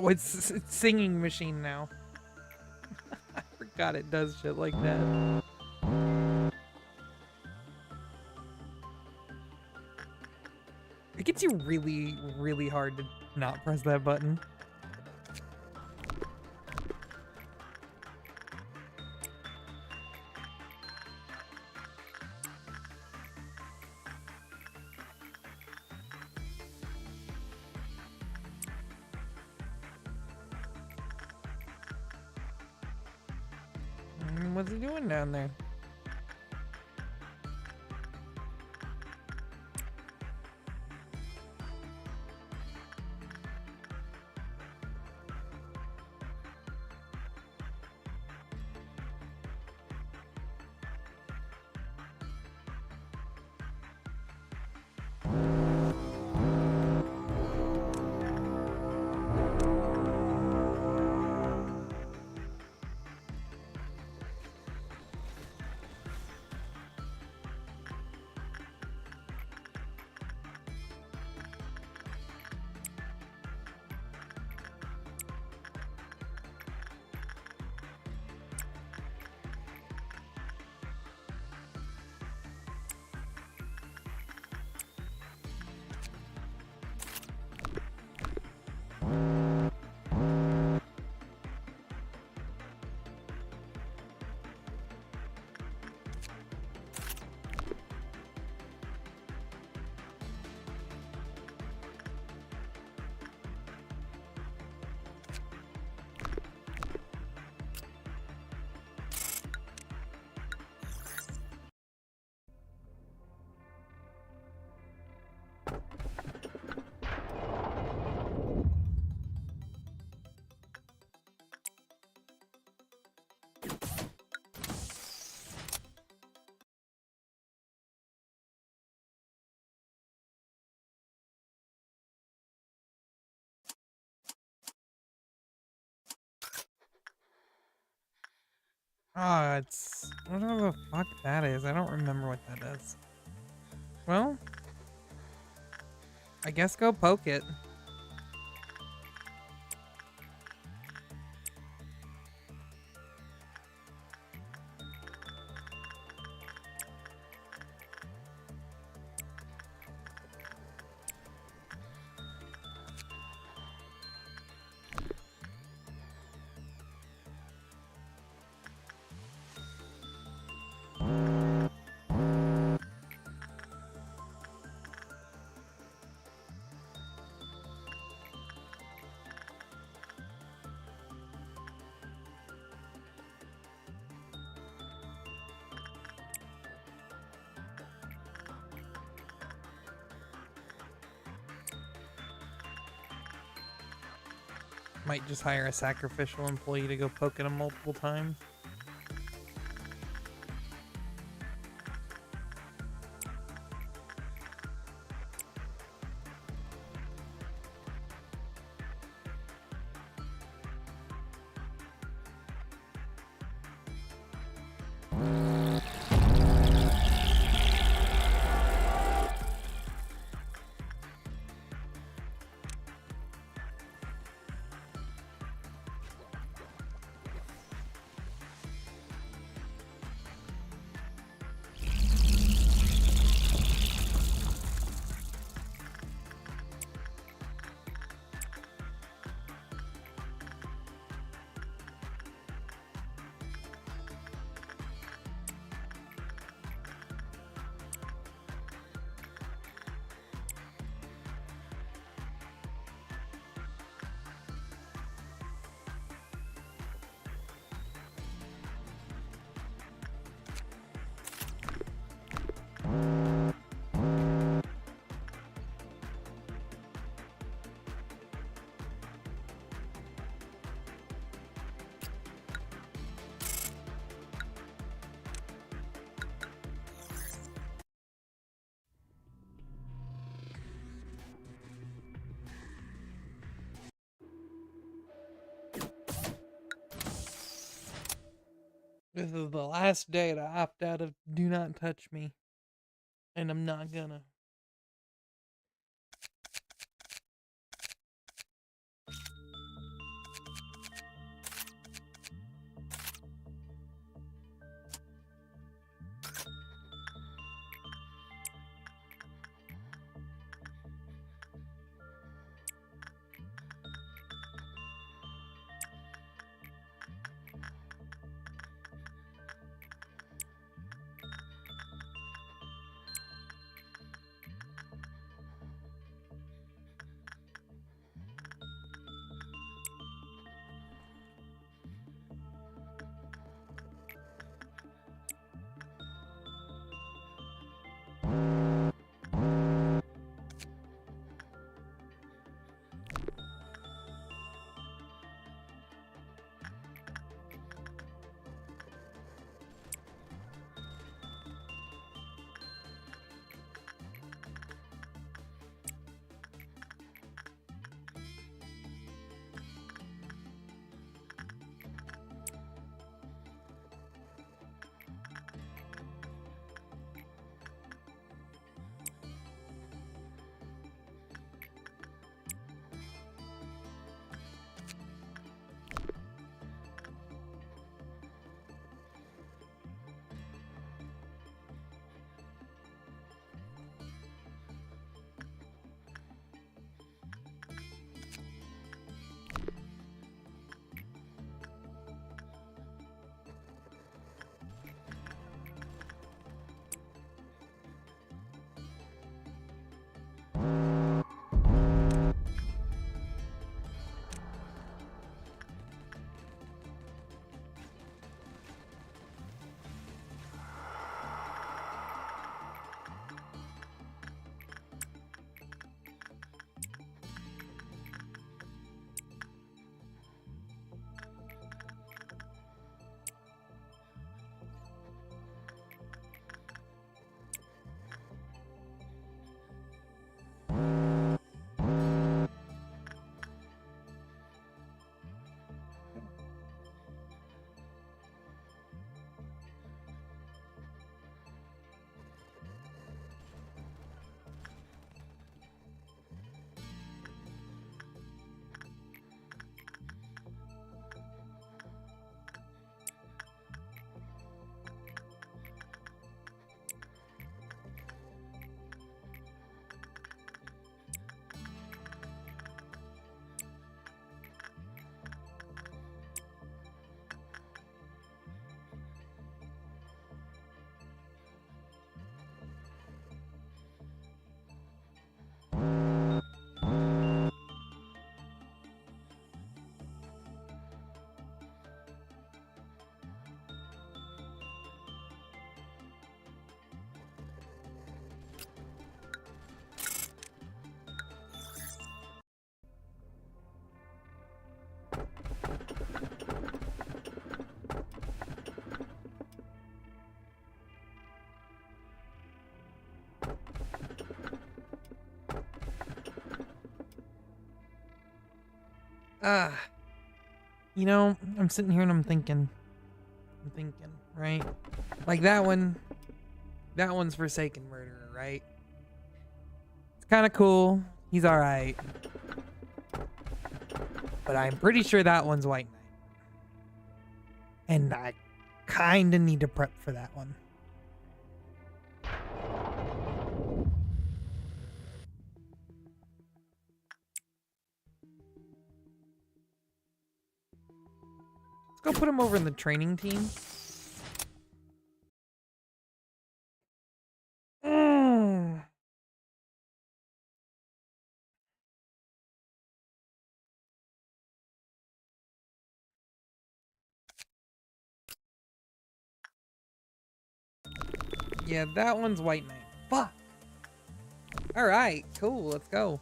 It's singing machine now. I forgot it does shit like that. It gets you really, really hard to not press that button. What's he doing down there? Ah, it's whatever the fuck that is. I don't remember what that is. Well, I guess go poke it. Might just hire a sacrificial employee to go poke at him multiple times. This is the last day to opt out of Do Not Touch Me. And I'm not gonna. Ah, you know, I'm sitting here and I'm thinking, right? Like that one's Forsaken Murderer, right? It's kind of cool. He's all right. But I'm pretty sure that one's White Knight. And I kind of need to prep for that one. Let's go put him over in the training team. Yeah, that one's White Knight. Fuck. All right, cool. Let's go.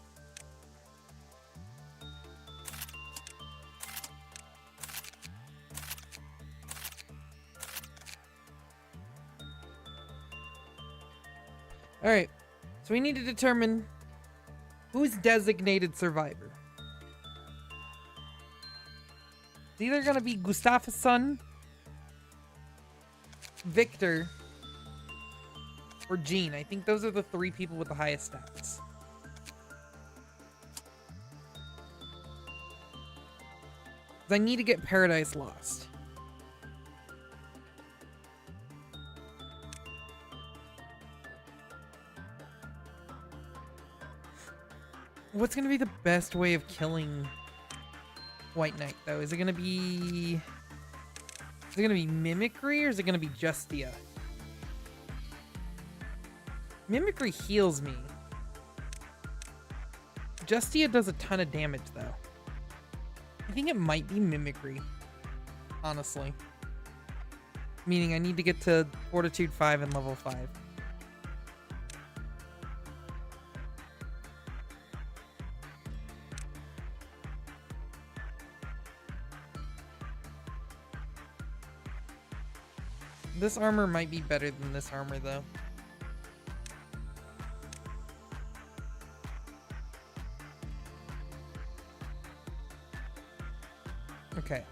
All right. So we need to determine who's designated survivor. It's either going to be Gustafsson, Victor, or Jean. I think those are the three people with the highest stats. I need to get Paradise Lost. What's going to be the best way of killing White Knight, though? Is it going to be Mimicry, or is it going to be Justia? Mimicry heals me. Justia does a ton of damage, though. I think it might be Mimicry, honestly. Meaning I need to get to Fortitude 5 and level 5. This armor might be better than this armor, though. Okay.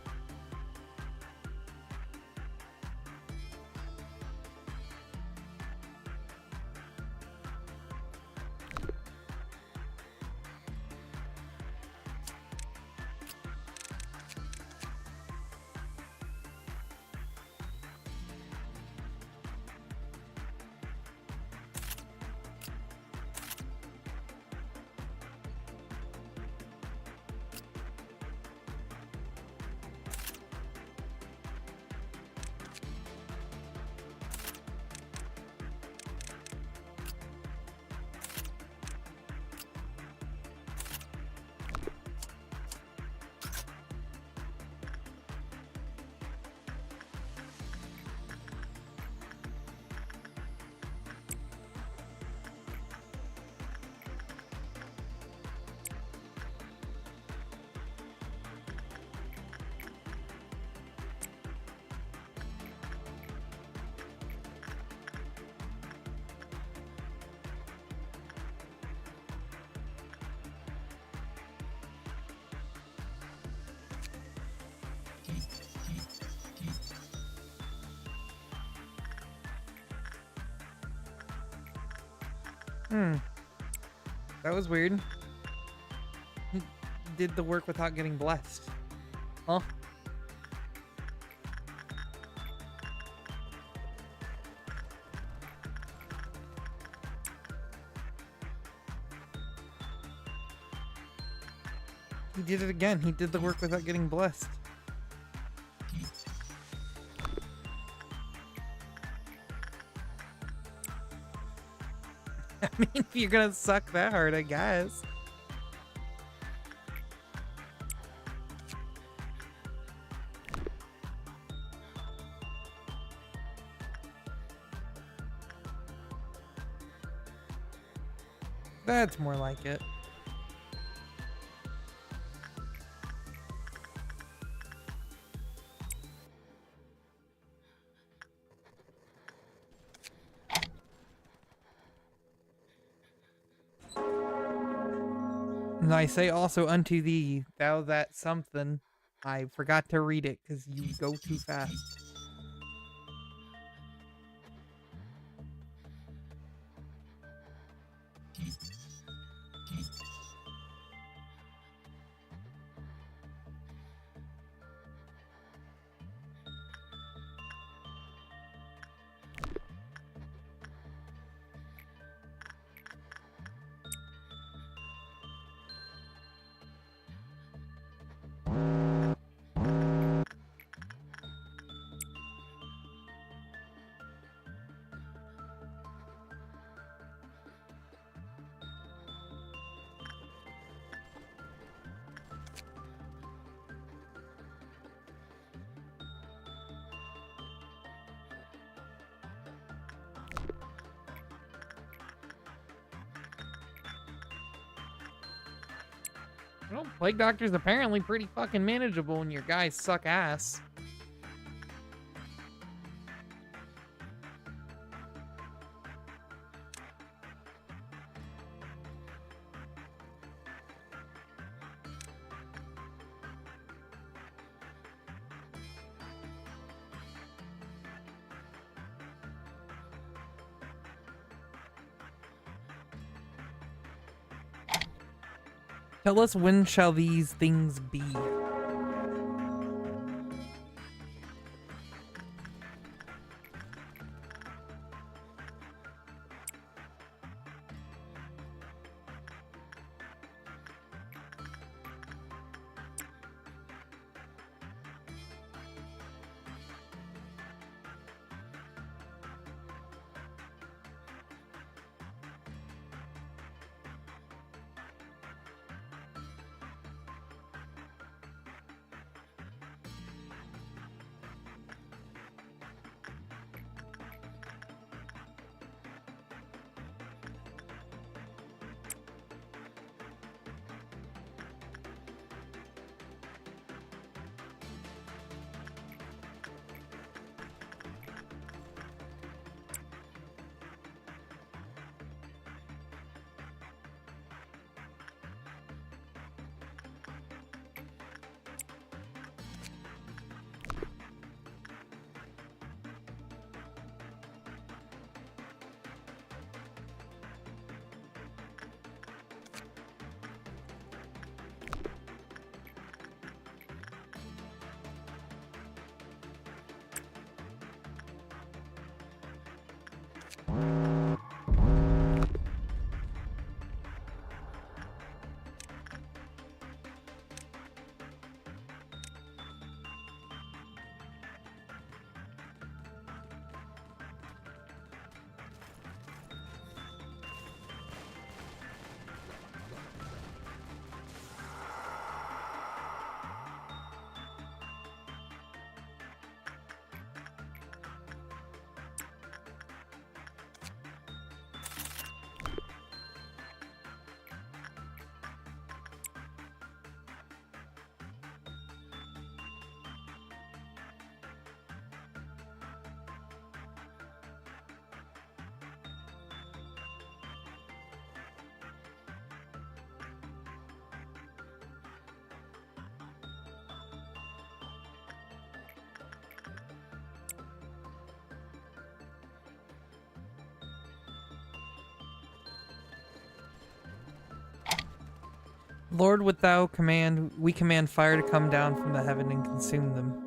That was weird. He did the work without getting blessed. Huh? He did it again. He did the work without getting blessed. I mean, if you're gonna suck that hard, I guess. That's more like it. And I say also unto thee, thou that something. I forgot to read it because you go too fast. Well, Plague Doctor's apparently pretty fucking manageable when your guys suck ass. Tell us, when shall these things be? Lord, wilt thou command, we command fire to come down from the heaven and consume them.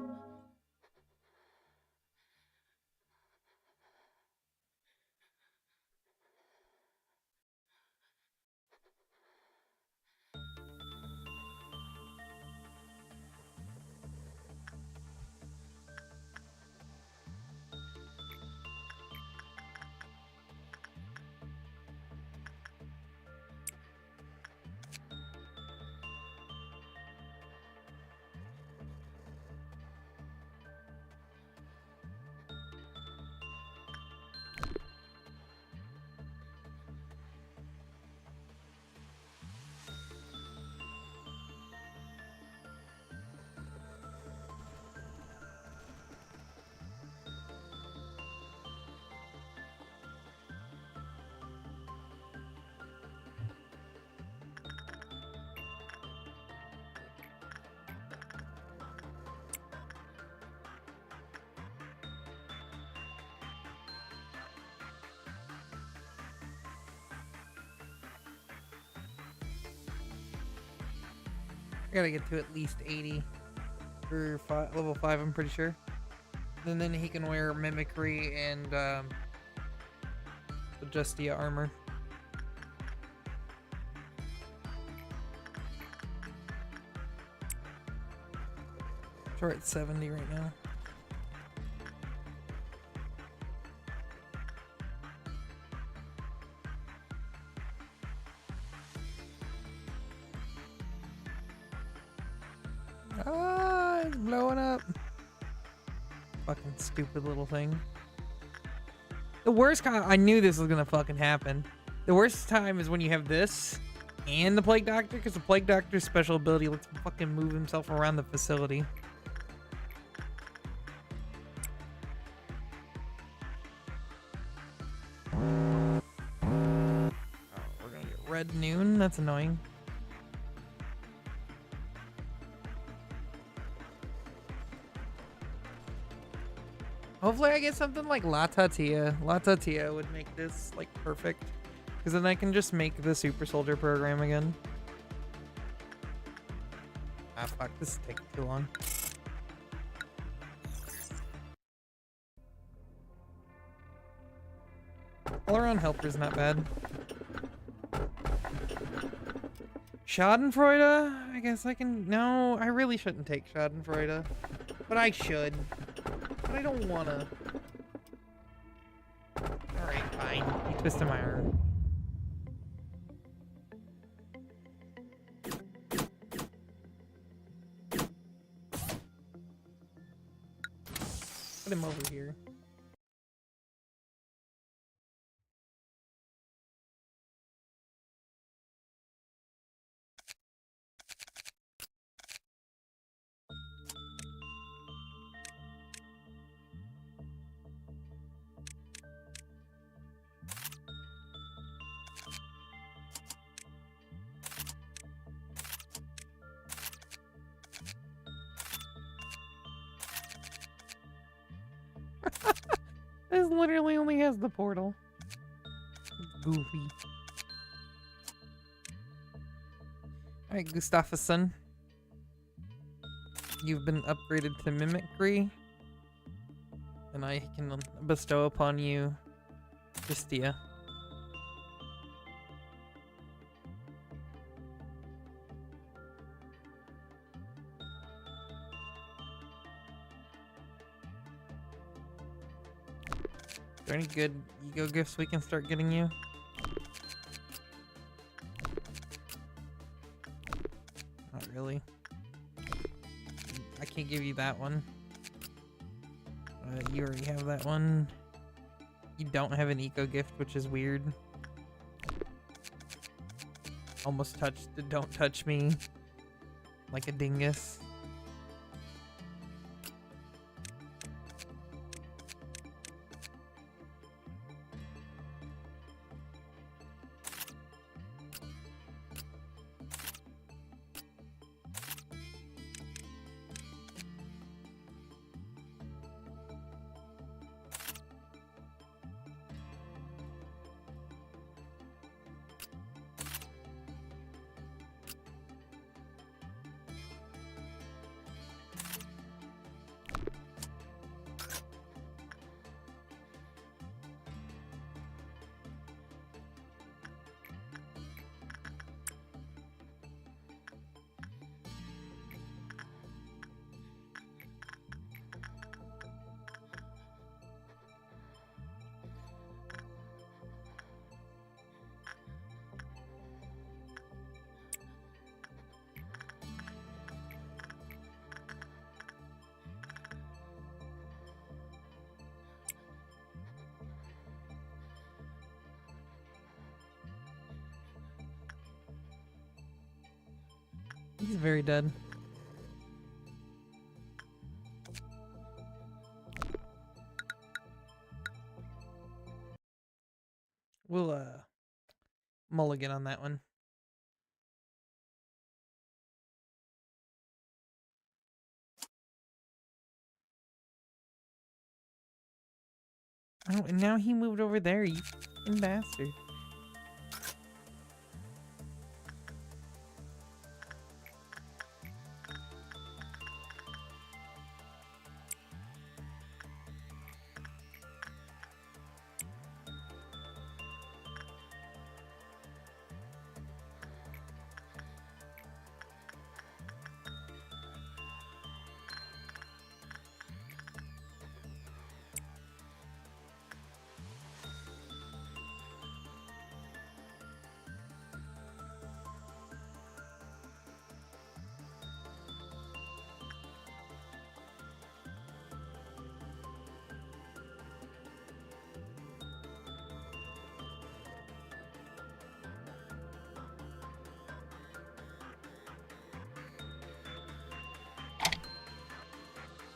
I gotta get to at least 80 for level 5, I'm pretty sure. And then he can wear Mimicry and the Justia armor. So we're at 70 right now. Ah, it's blowing up. Fucking stupid little thing. The worst kind, I knew this was gonna fucking happen. The worst time is when you have this and the Plague Doctor, because the Plague Doctor's special ability lets him fucking move himself around the facility. Oh, we're gonna get red noon. That's annoying. Hopefully I get something like La Tatia. La Tatia would make this like perfect. Because then I can just make the Super Soldier program again. Ah, fuck, this is taking too long. All around helper's not bad. Schadenfreude? I guess I can... No, I really shouldn't take Schadenfreude. But I should. But I don't wanna. Alright, fine. You twisted my arm. Put him over here. This literally only has the portal. Goofy. Alright, Gustafsson. You've been upgraded to Mimicry. And I can bestow upon you Justia. Is there any good ego gifts we can start getting you? Not really. I can't give you that one. You already have that one. You don't have an eco gift, which is weird. Almost touched the don't touch me like a dingus. He's very dead. We'll mulligan on that one. Oh, and now he moved over there, you fucking bastard.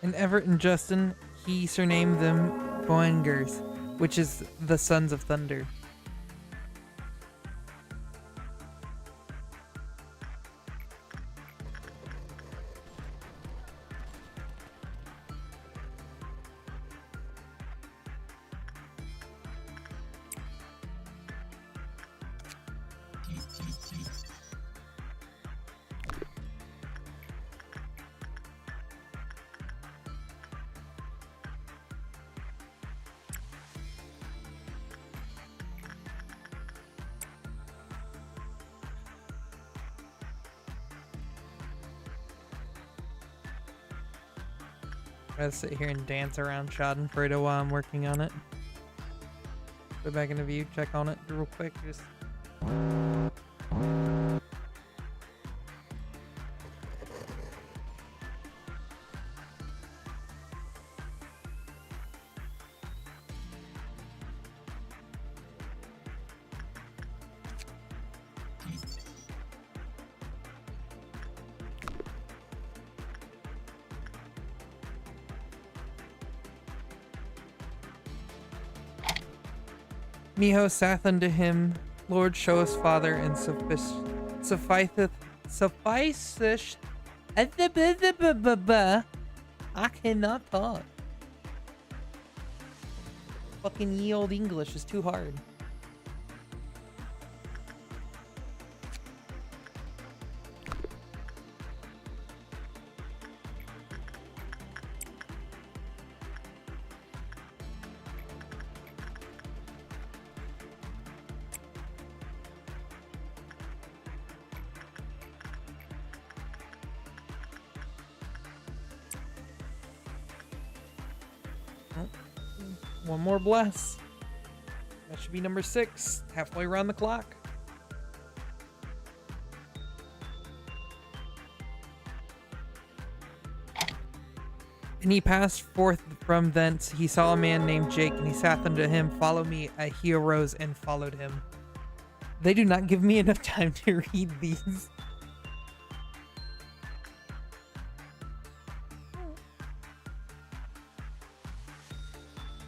And Everett and Justin, he surnamed them Boengers, which is the Sons of Thunder. I gotta sit here and dance around Schadenfreude while I'm working on it. Go back into view, check on it real quick. Just Miho saith unto him, Lord, show us Father, and sufficeth. I cannot talk. Fucking ye old English is too hard. One more bless. That should be number 6. Halfway around the clock. And he passed forth from thence. He saw a man named Jake, and he saith unto him, Follow me. And he arose and followed him. They do not give me enough time to read these.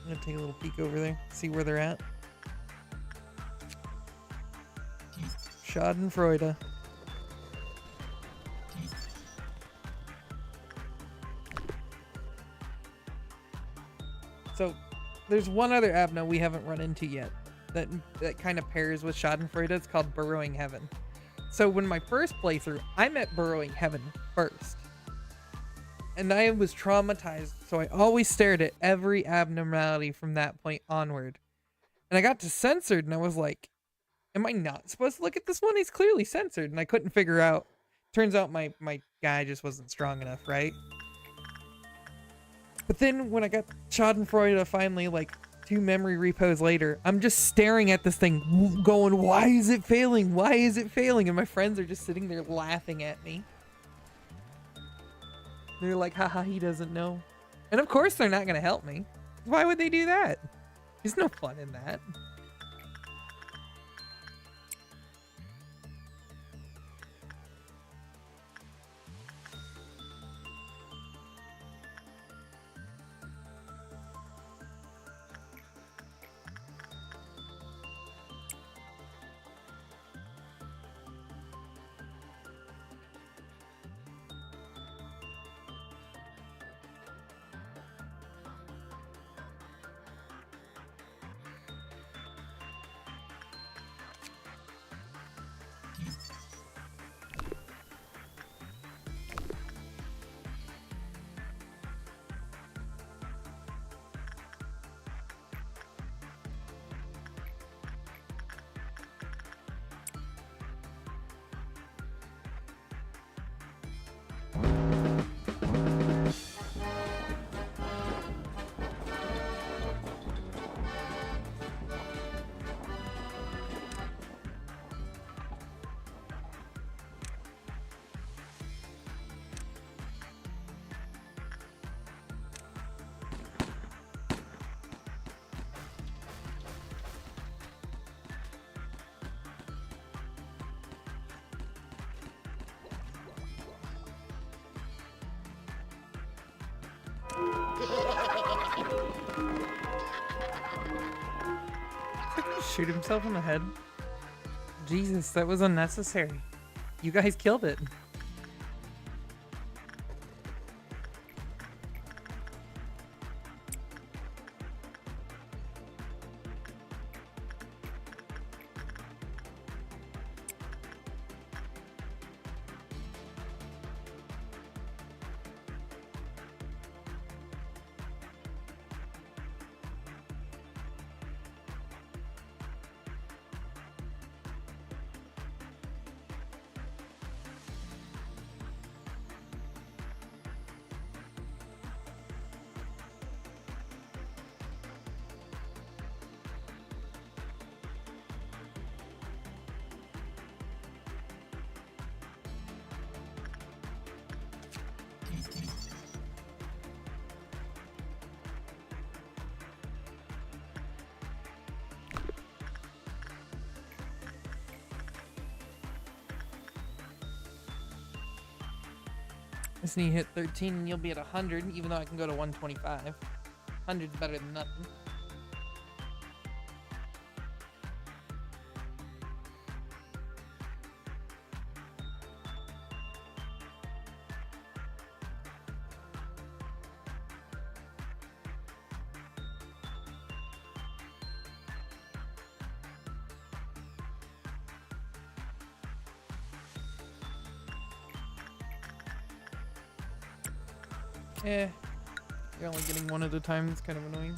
I'm gonna take a little peek over there, see where they're at. Schadenfreude. So, there's one other Abno we haven't run into yet that kind of pairs with Schadenfreude. It's called Burrowing Heaven. So when my first playthrough, I met Burrowing Heaven first. And I was traumatized, so I always stared at every abnormality from that point onward. And I got to censored, and I was like, am I not supposed to look at this one? He's clearly censored, and I couldn't figure out. Turns out my guy just wasn't strong enough, right? But then when I got Schadenfreude finally, like 2 memory repos later, I'm just staring at this thing going, why is it failing? Why is it failing? And my friends are just sitting there laughing at me. They're like, haha, he doesn't know. And of course they're not going to help me. Why would they do that? There's no fun in that. Shoot himself in the head. Jesus, that was unnecessary. You guys killed it. Just need to hit 13 and you'll be at 100, even though I can go to 125. 100's better than nothing. Eh, you're only getting one at a time. It's kind of annoying.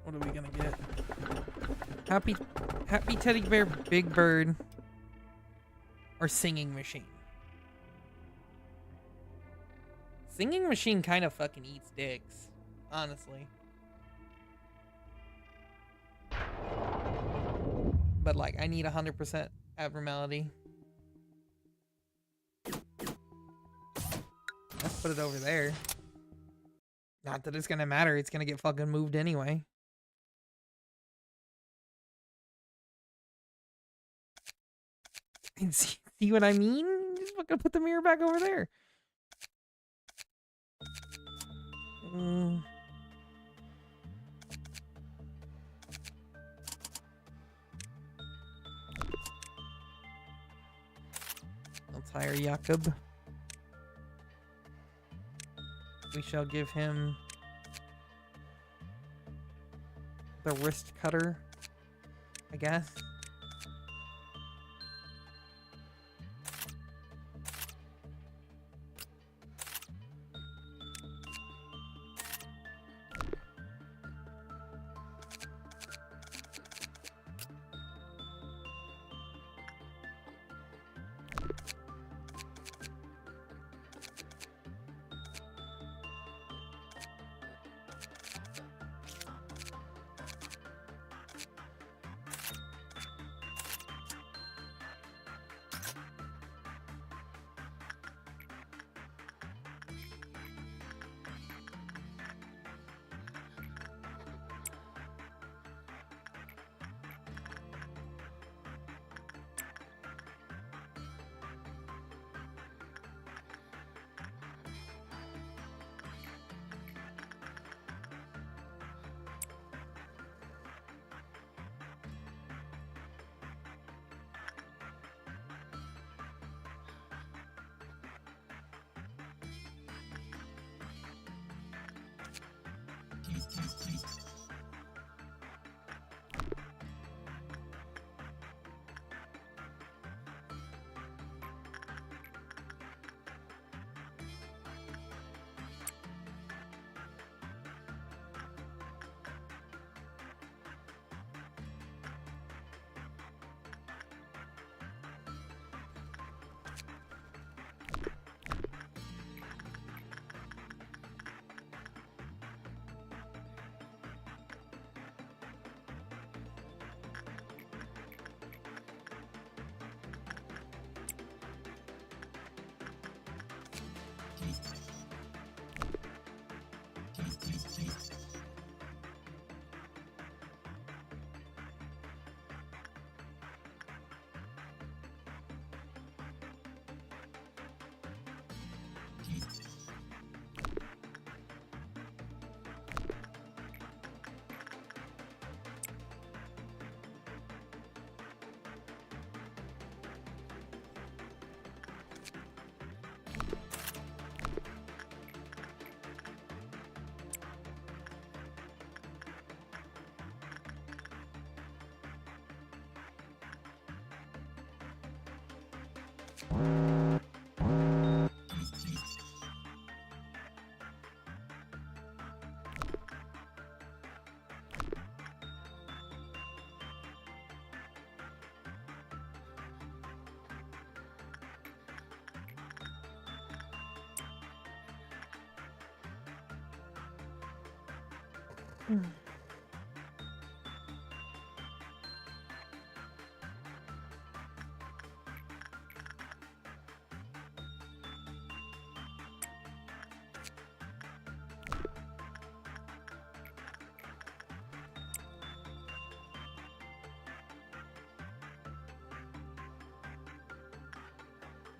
What are we gonna get? Happy Teddy Bear, Big Bird, or Singing Machine? Singing Machine kind of fucking eats dicks, honestly. But like, I need 100% abnormality. Let's put it over there. Not that it's gonna matter. It's gonna get fucking moved anyway. And see what I mean? Just fucking put the mirror back over there. Let's hire Jakob. We shall give him the wrist cutter, I guess.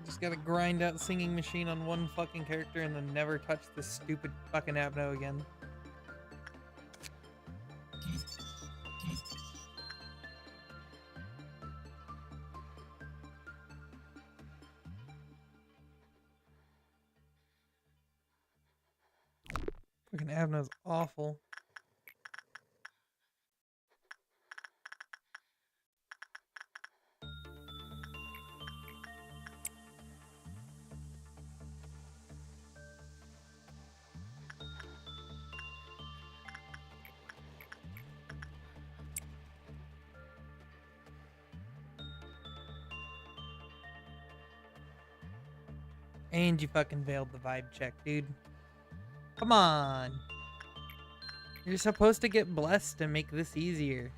Just gotta grind out Singing Machine on one fucking character and then never touch this stupid fucking Abno again. Fucking Abno's awful. And you fucking failed the vibe check, dude. Come on. You're supposed to get blessed to make this easier.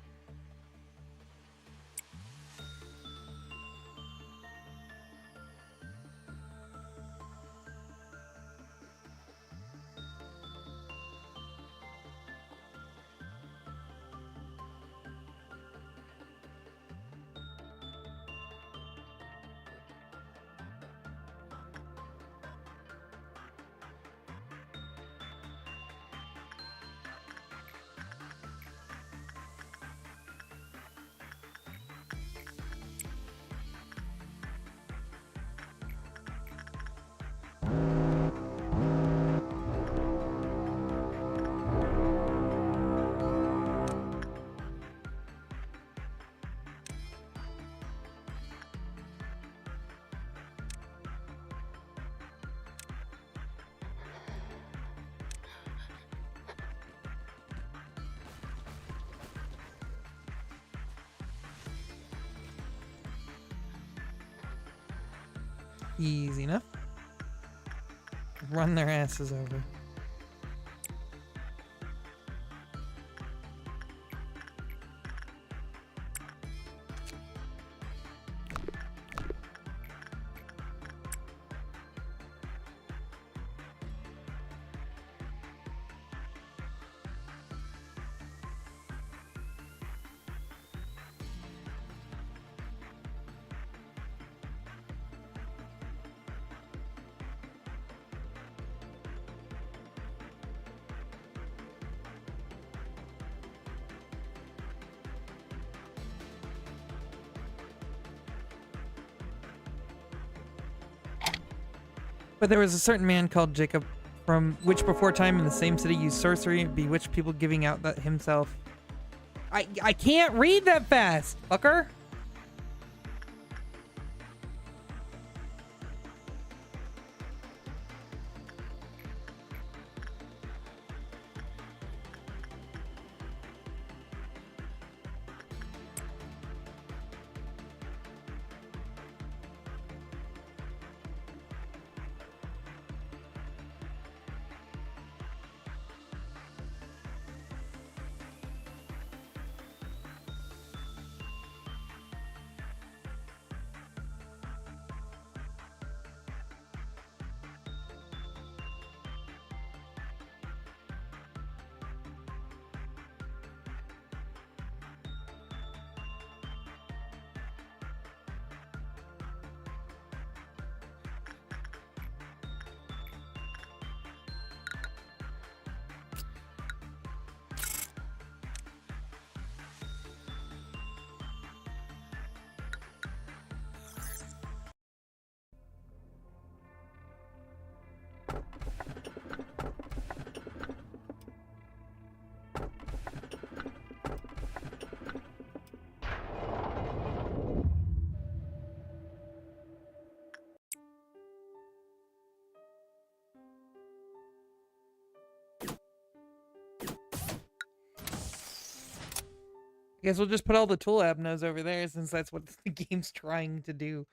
Easy enough. Run their asses over. But there was a certain man called Jacob, from which before time in the same city used sorcery, bewitched people, giving out that himself. I can't read that fast, fucker. Guess we'll just put all the tool abnos over there since that's what the game's trying to do.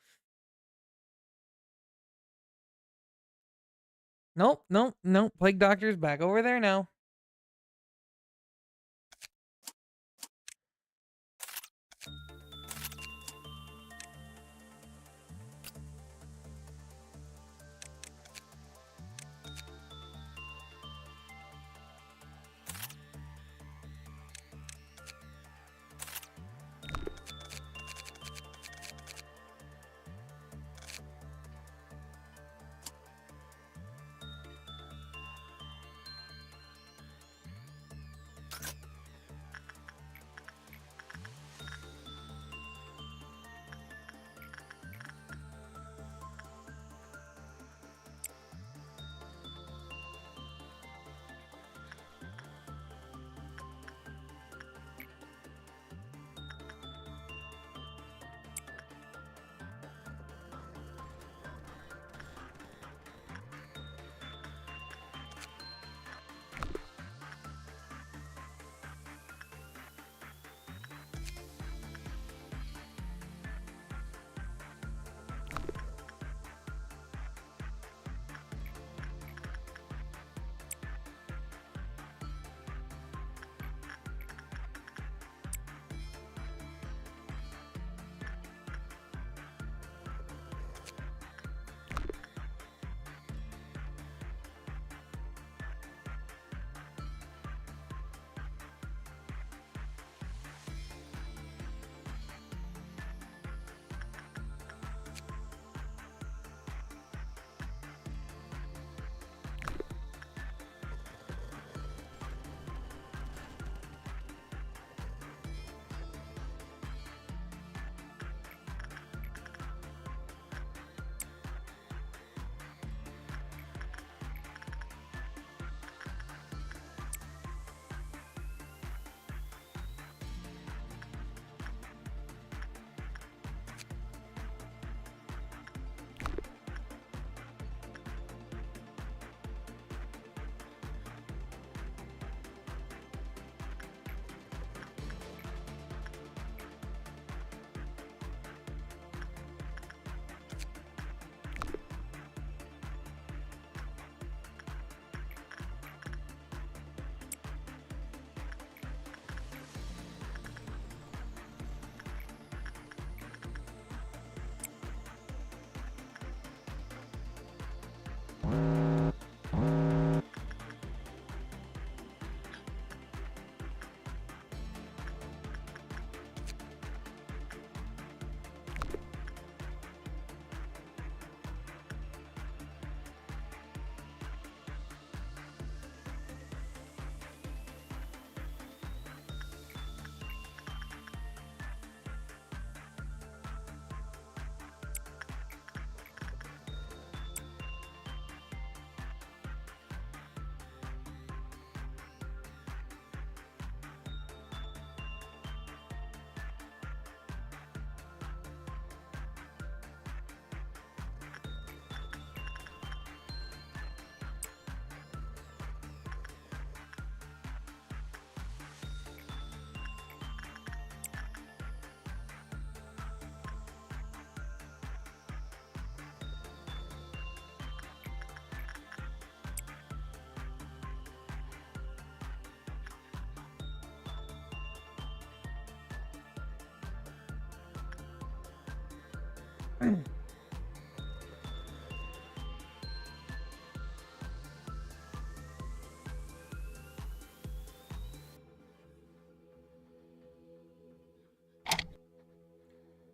Nope, nope, nope. Plague Doctor's back over there now.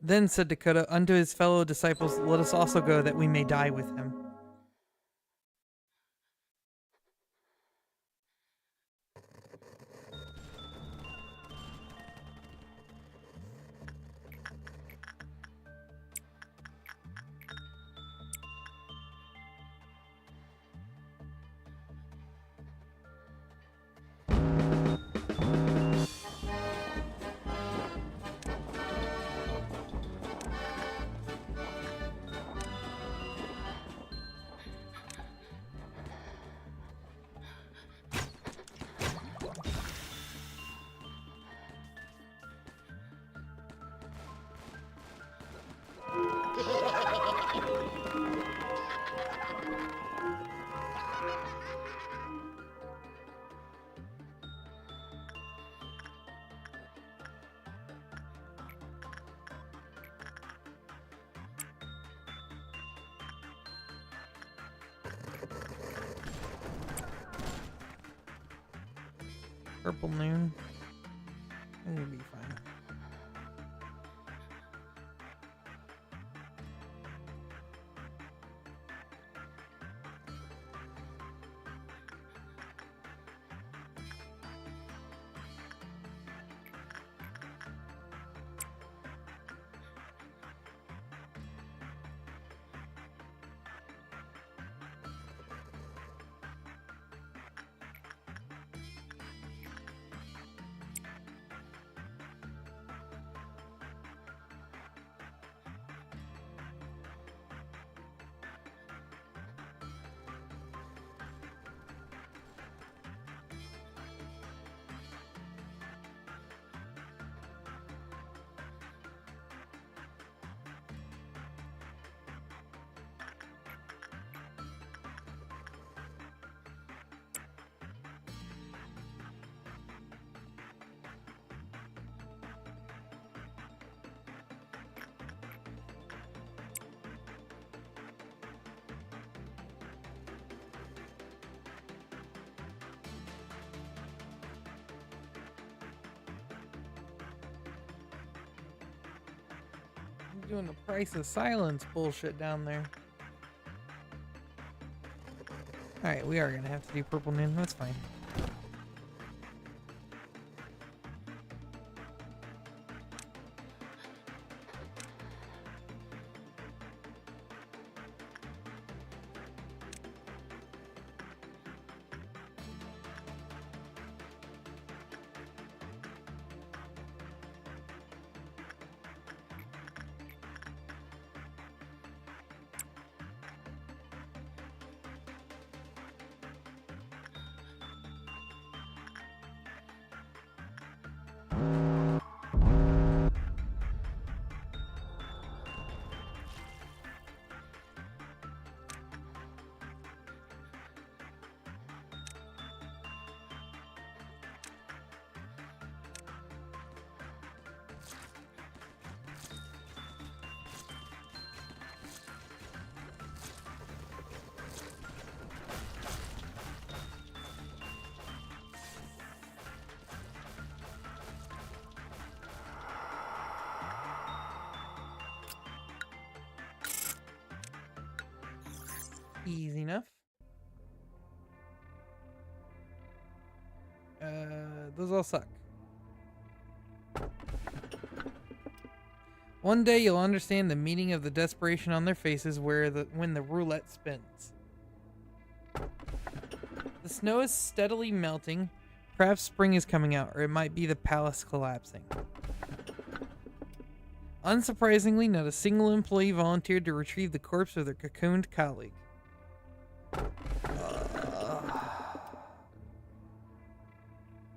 Then said Dakota, unto his fellow disciples, let us also go that we may die with him. Purple noon. It'll be fine. Doing the price of silence bullshit down there. Alright, we are gonna have to do purple noon. That's fine. Easy enough. Those all suck. One day you'll understand the meaning of the desperation on their faces when the roulette spins. The snow is steadily melting. Perhaps spring is coming out, or it might be the palace collapsing. Unsurprisingly, not a single employee volunteered to retrieve the corpse of their cocooned colleague.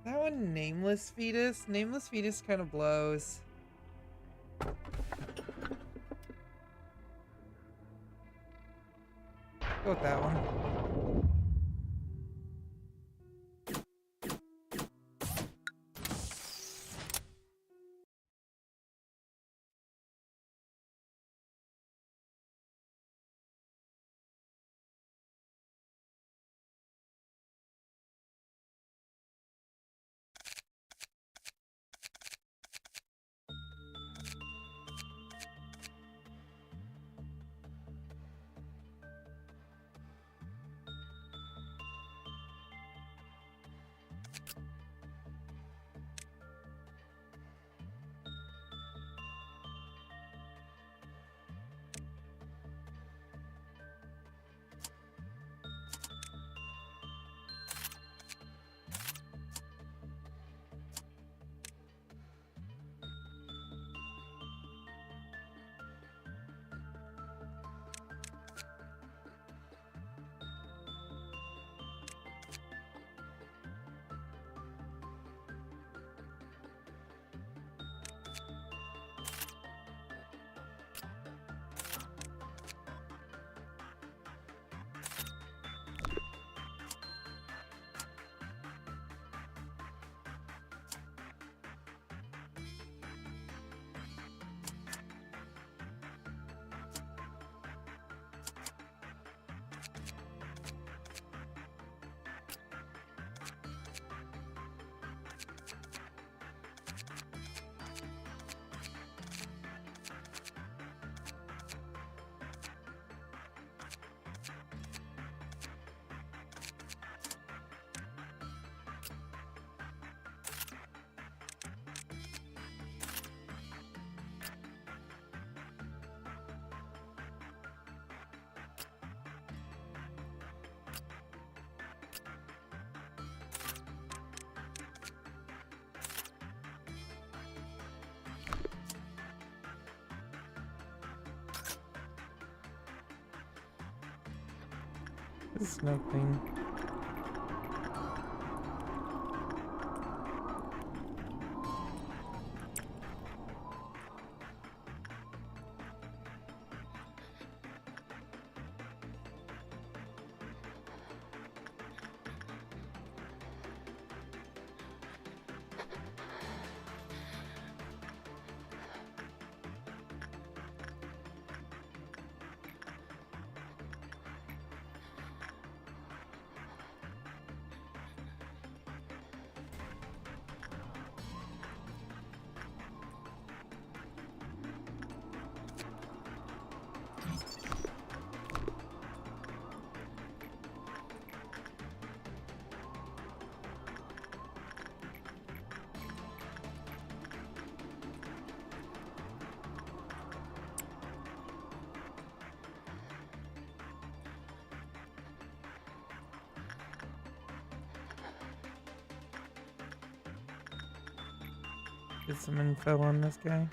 That one, Nameless Fetus? Nameless Fetus kind of blows. Go with that one. Snow Queen. Get some info on this guy.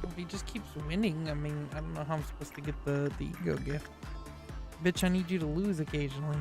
If he just keeps winning, I mean, I don't know how I'm supposed to get the ego gift. Bitch, I need you to lose occasionally.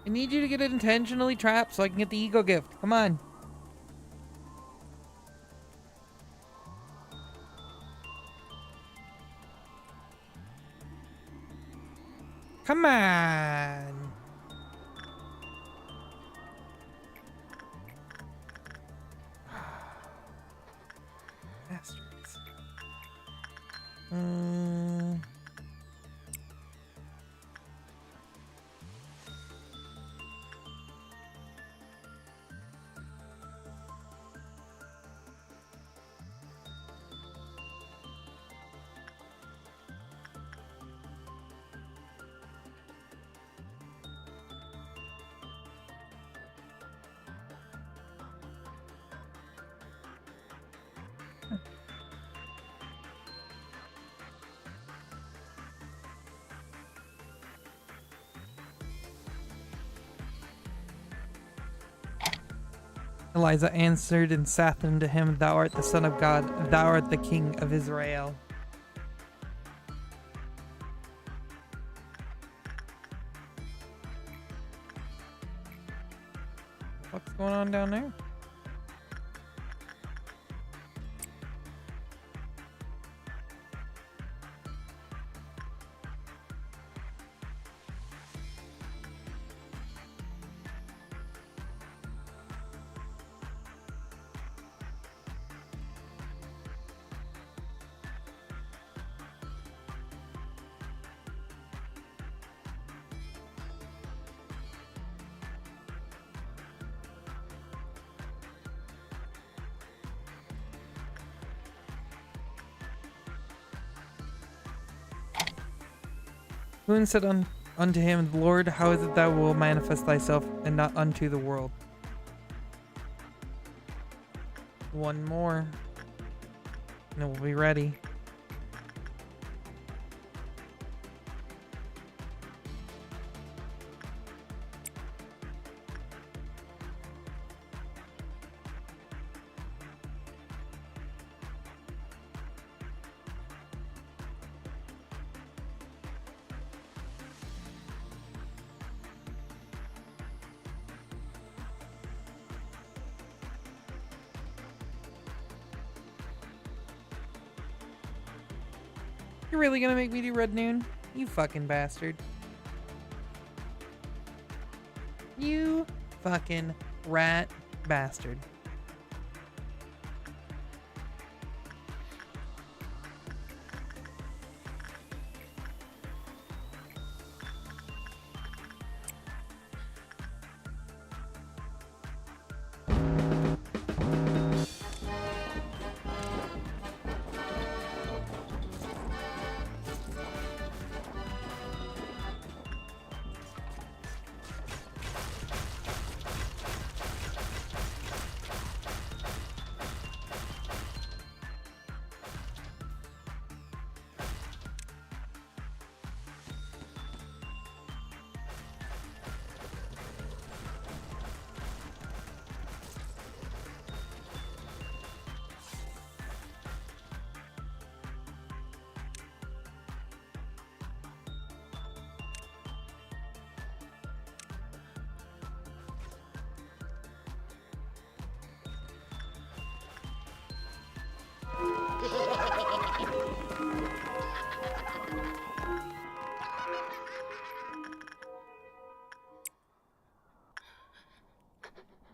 I need you to get it intentionally trapped so I can get the ego gift. Come on. Come on. Bastards. Eliza answered and saith unto him, Thou art the Son of God, thou art the King of Israel. What's going on down there? Boone said unto him, Lord, how is it thou wilt manifest thyself and not unto the world? One more. And we'll be ready. You're really gonna make me do Red Noon? You fucking bastard. You fucking rat bastard.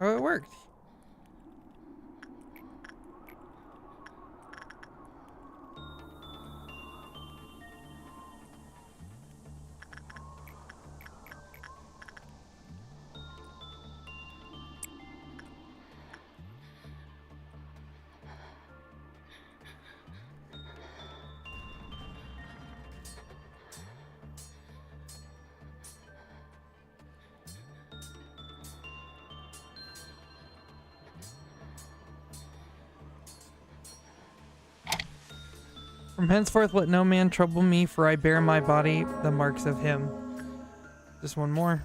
Oh, it worked. From henceforth let no man trouble me, for I bear my body the marks of him. Just one more.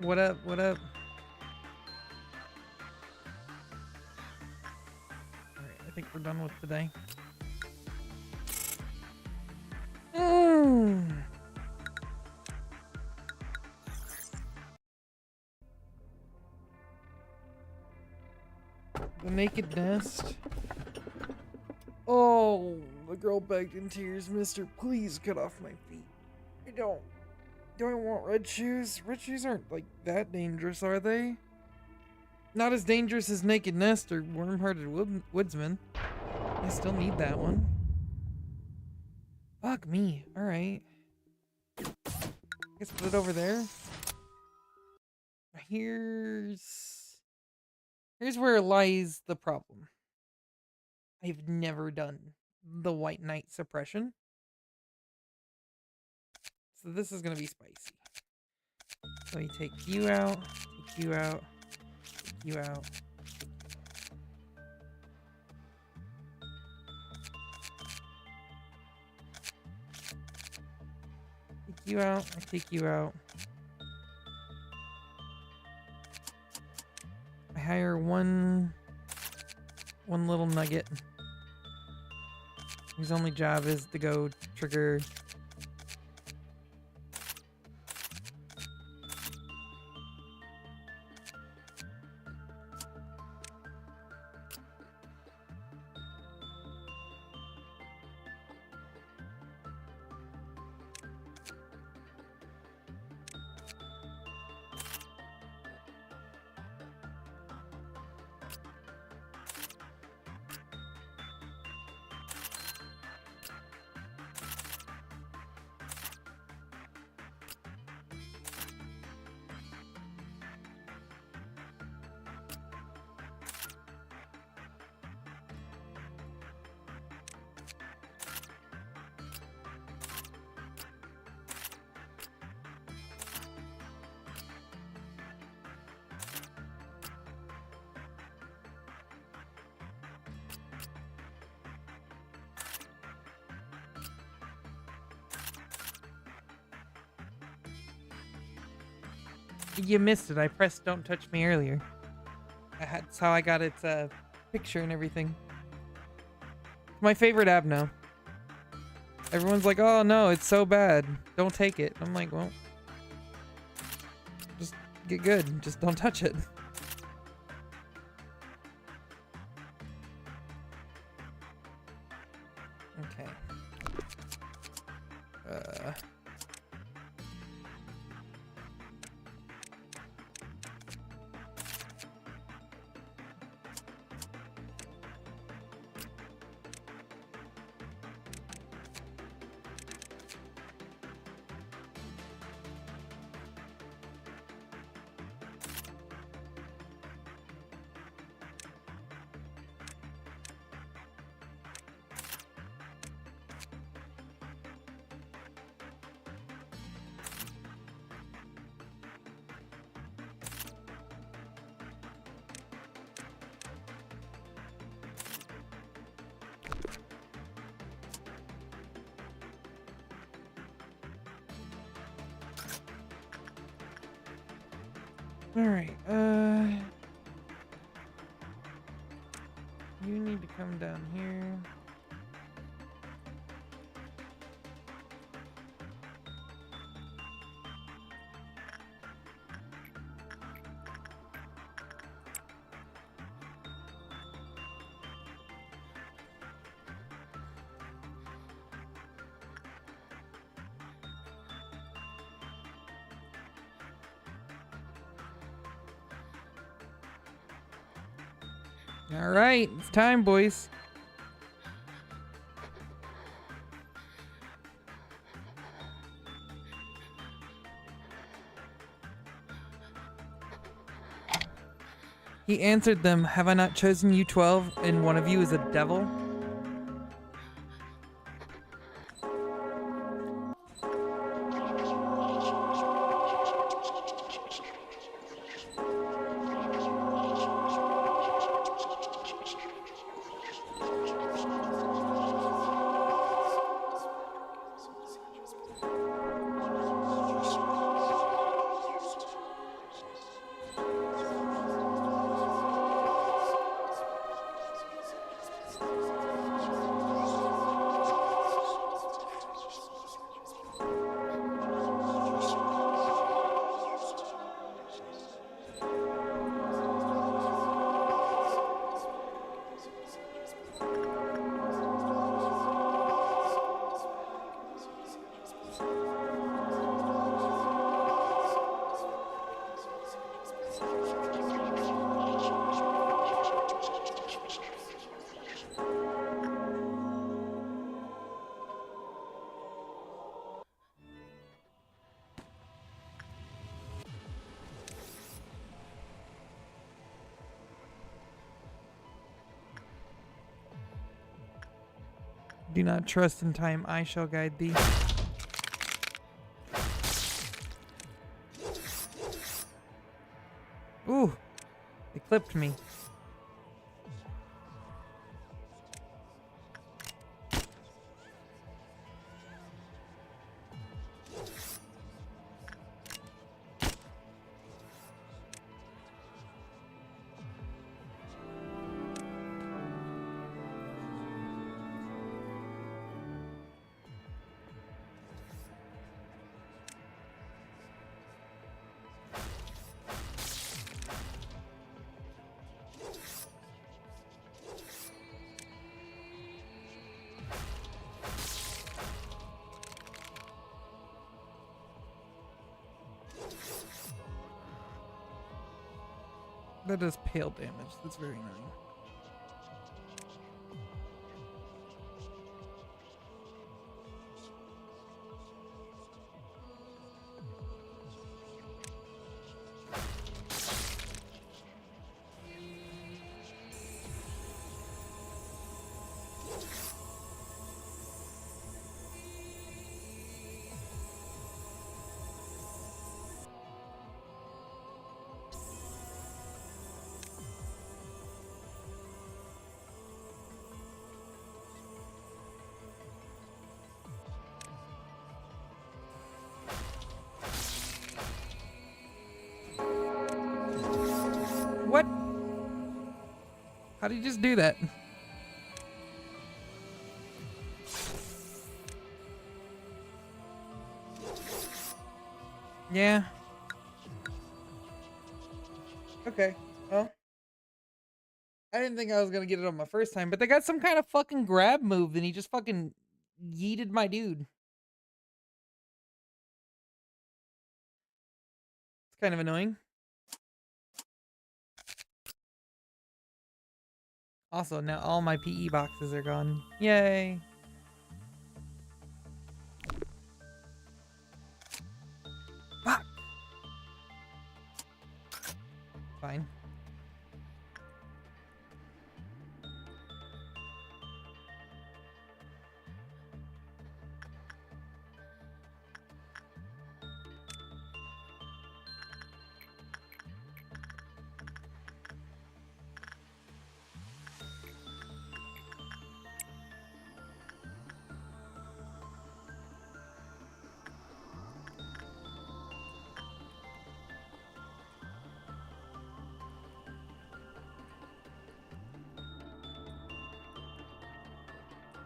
What up? What up? Alright, I think we're done with today. The naked nest. Oh, the girl begged in tears, Mister, please cut off my feet. I don't want red shoes. Red shoes aren't like that dangerous, are they? Not as dangerous as Naked Nest or Worm-Hearted Woodsman. I still need that one. Fuck me. Alright. Guess put it over there. Here's where lies the problem. I've never done the White Knight suppression. So this is gonna be spicy. So you take you out, take you out, take you out. Take you out, I take you out. I hire one little nugget whose only job is to go trigger You missed it. I pressed don't touch me earlier. That's how I got its picture and everything. My favorite app now. Everyone's like, oh no, it's so bad. Don't take it. I'm like, well, just get good. Just don't touch it. Okay. Alright, you need to come down here. All right, it's time, boys. He answered them, have I not chosen you 12 and one of you is a devil? Do not trust in time. I shall guide thee. Ooh, they clipped me. That does pale damage. That's very annoying. What? How did you just do that? Yeah. Okay. Well, I didn't think I was gonna get it on my first time, but they got some kind of fucking grab move, and he just fucking yeeted my dude. It's kind of annoying. Also, now all my PE boxes are gone. Yay. Fuck. Fine.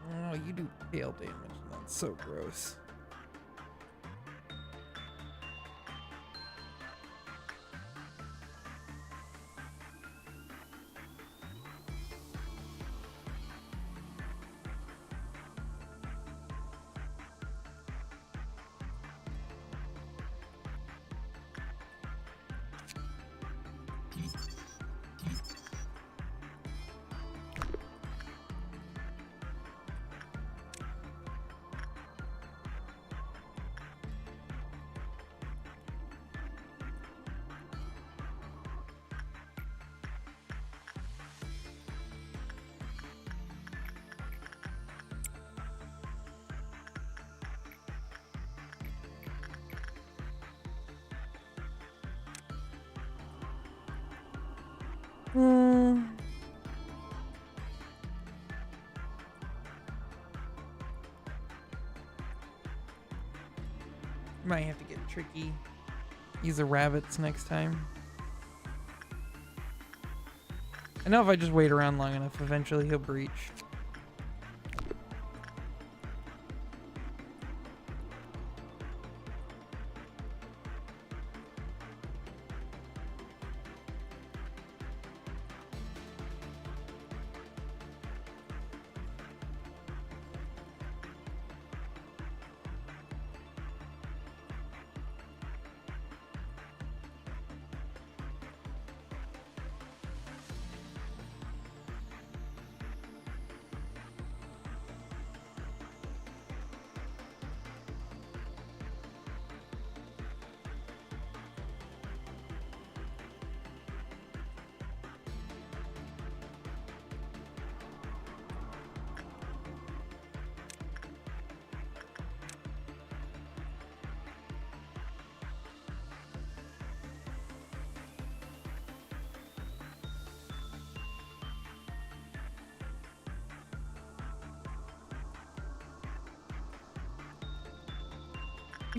Oh, you do tail damage. That's so gross. Might have to get tricky. Use the rabbits next time. I know if I just wait around long enough, eventually he'll breach.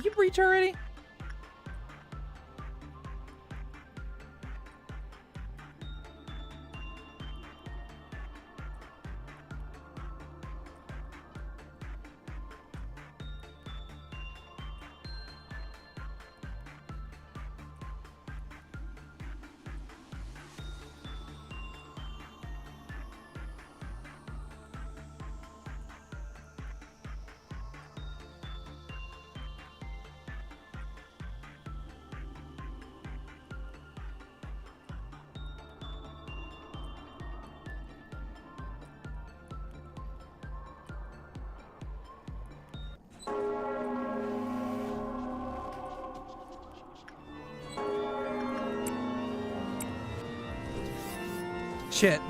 You breach already? Shit.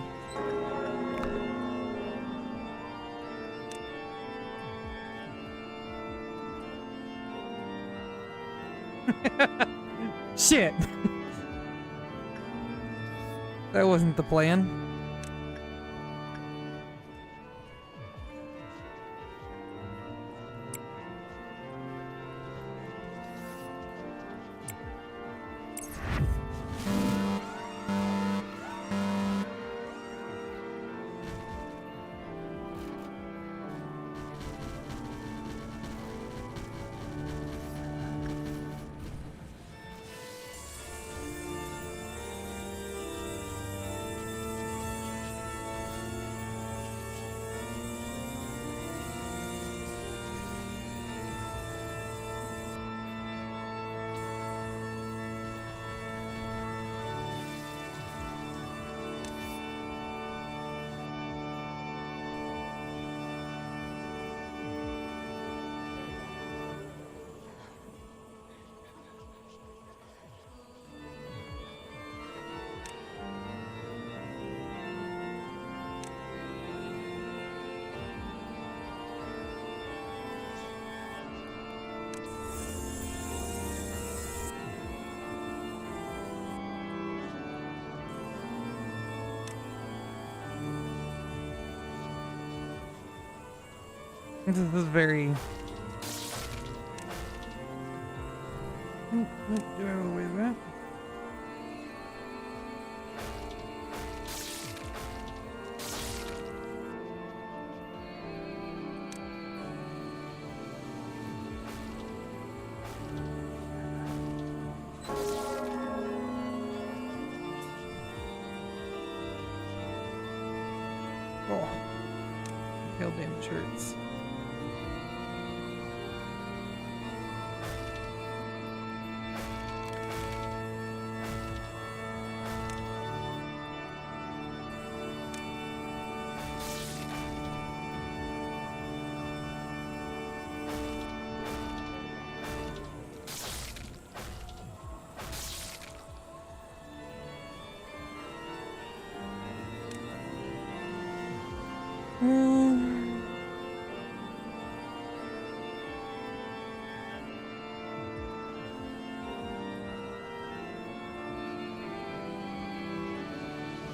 Shit. That wasn't the plan. This is very... Do I have a way of that? Oh. Hail damage hurts.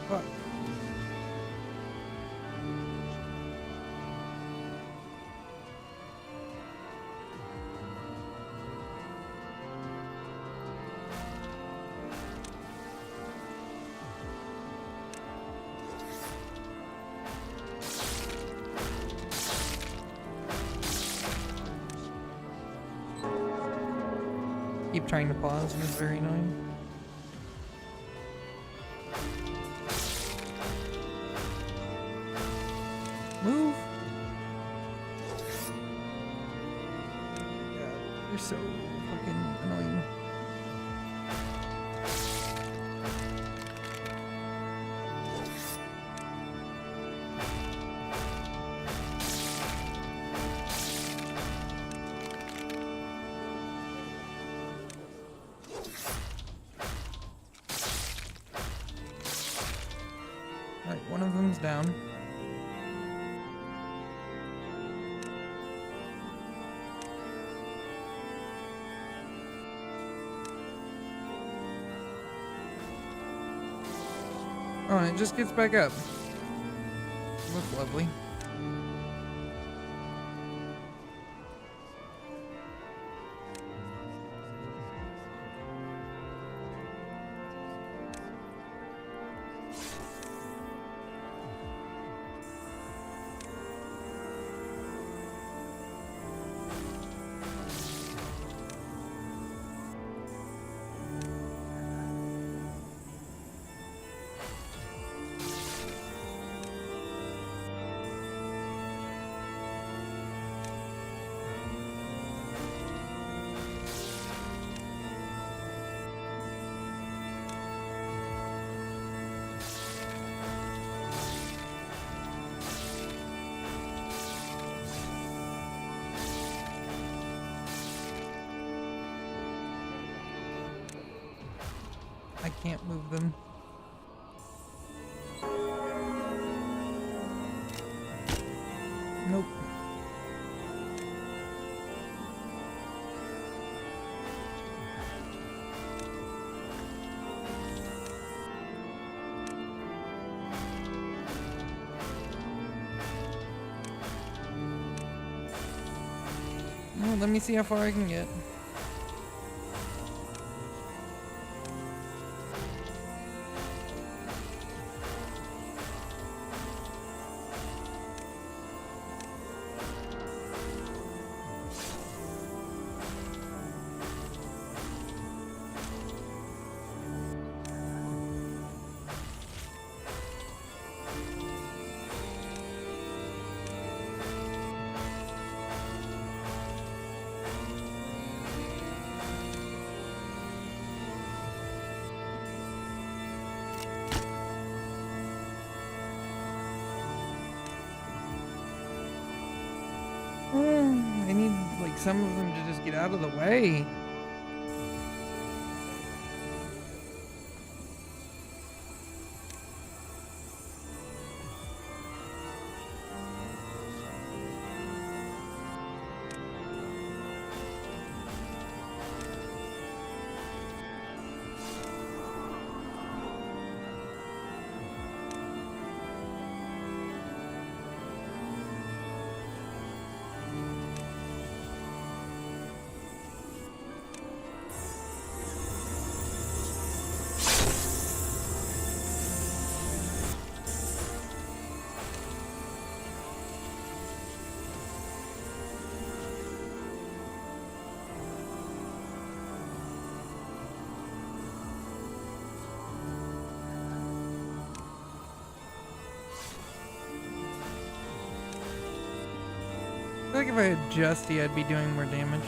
Fuck. Keep trying to pause and it's very annoying. Move! God, you're so fucking annoying. Alright, one of them's down. Oh, and it just gets back up. That's lovely. I can't move them. Nope. Well, let me see how far I can get. I need, like, some of them to just get out of the way. I feel like if I had Justy, I'd be doing more damage.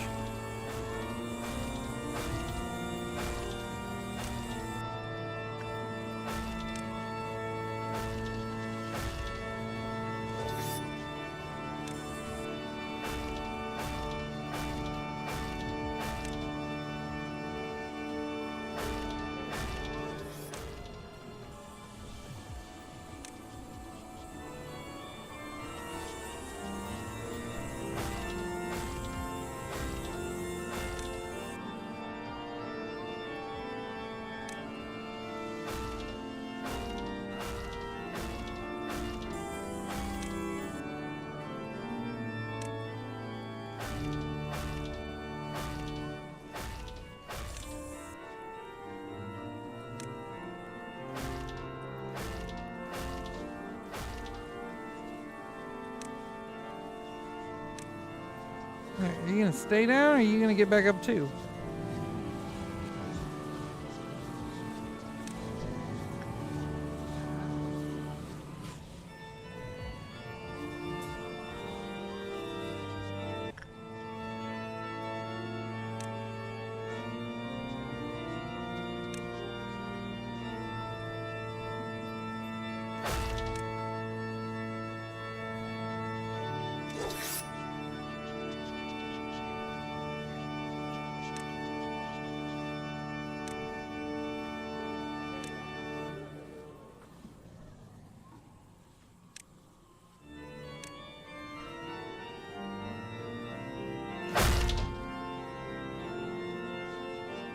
Alright, are you gonna stay down or are you gonna get back up too?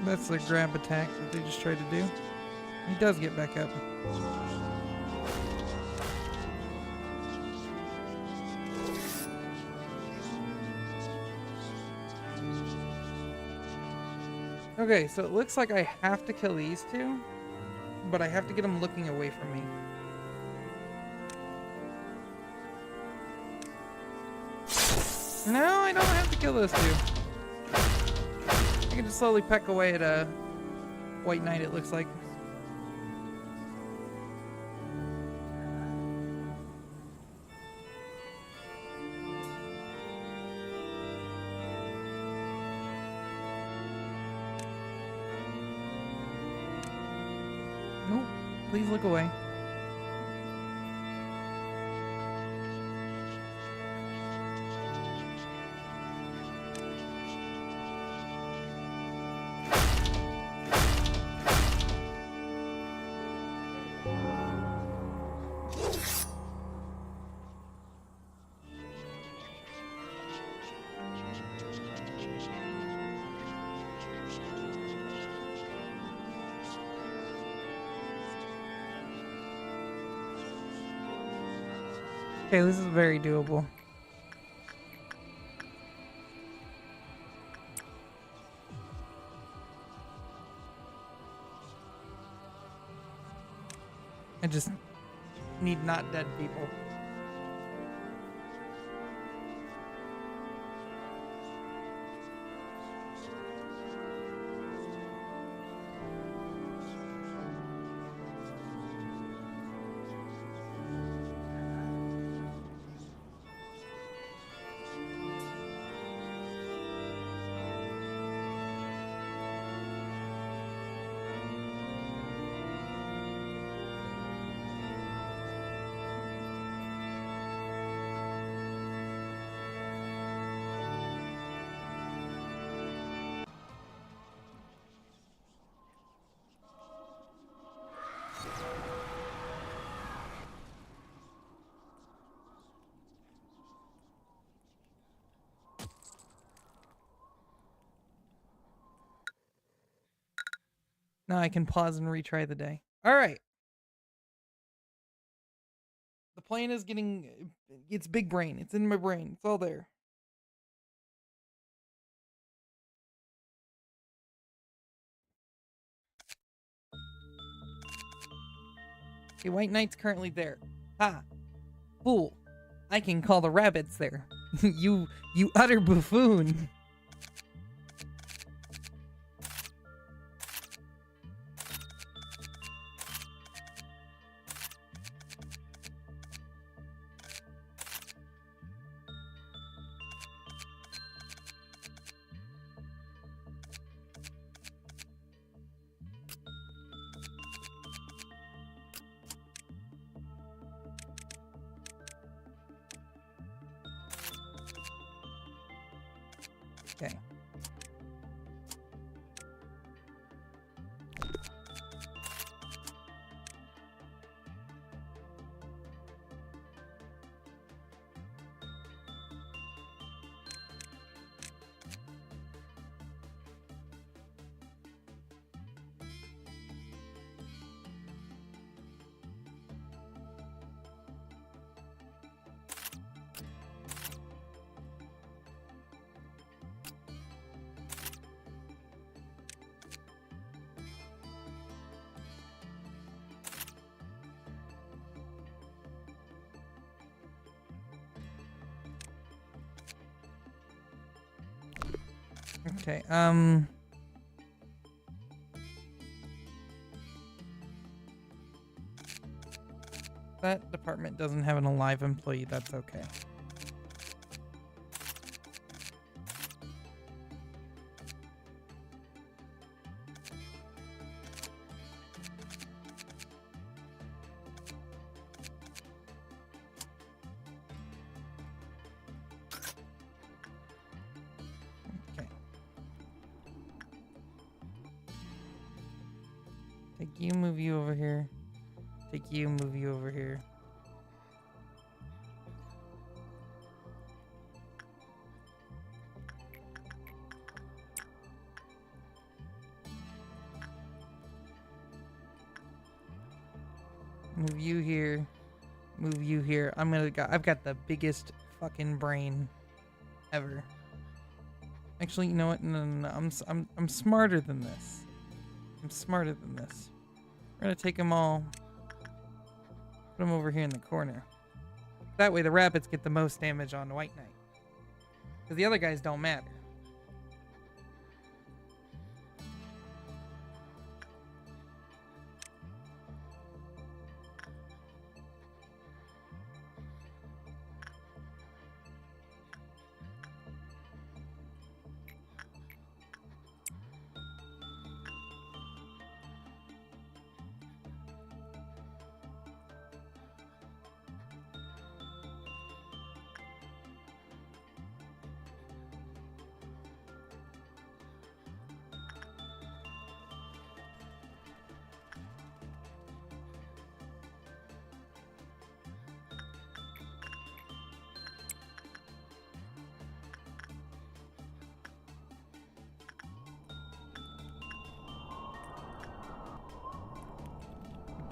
That's the grab attack that they just tried to do. He does get back up. Okay, so it looks like I have to kill these two, but I have to get them looking away from me. No, I don't have to kill those two. I can just slowly peck away at a White Knight, it looks like. Nope. Please look away. Okay, this is very doable. I just need not dead people. Now I can pause and retry the day. All right. The plan is getting, it's big brain. It's in my brain. It's all there. Okay, White Knight's currently there. Ha! Fool. I can call the rabbits there. you utter buffoon. Okay. Okay, that department doesn't have an alive employee, that's okay. Take you, move you over here. Take you, move you over here. Move you here. Move you here. I've got the biggest fucking brain ever. Actually, you know what? No. I'm smarter than this. I'm smarter than this. We're gonna take them all. Put them over here in the corner. That way the rabbits get the most damage on White Knight. Because the other guys don't matter.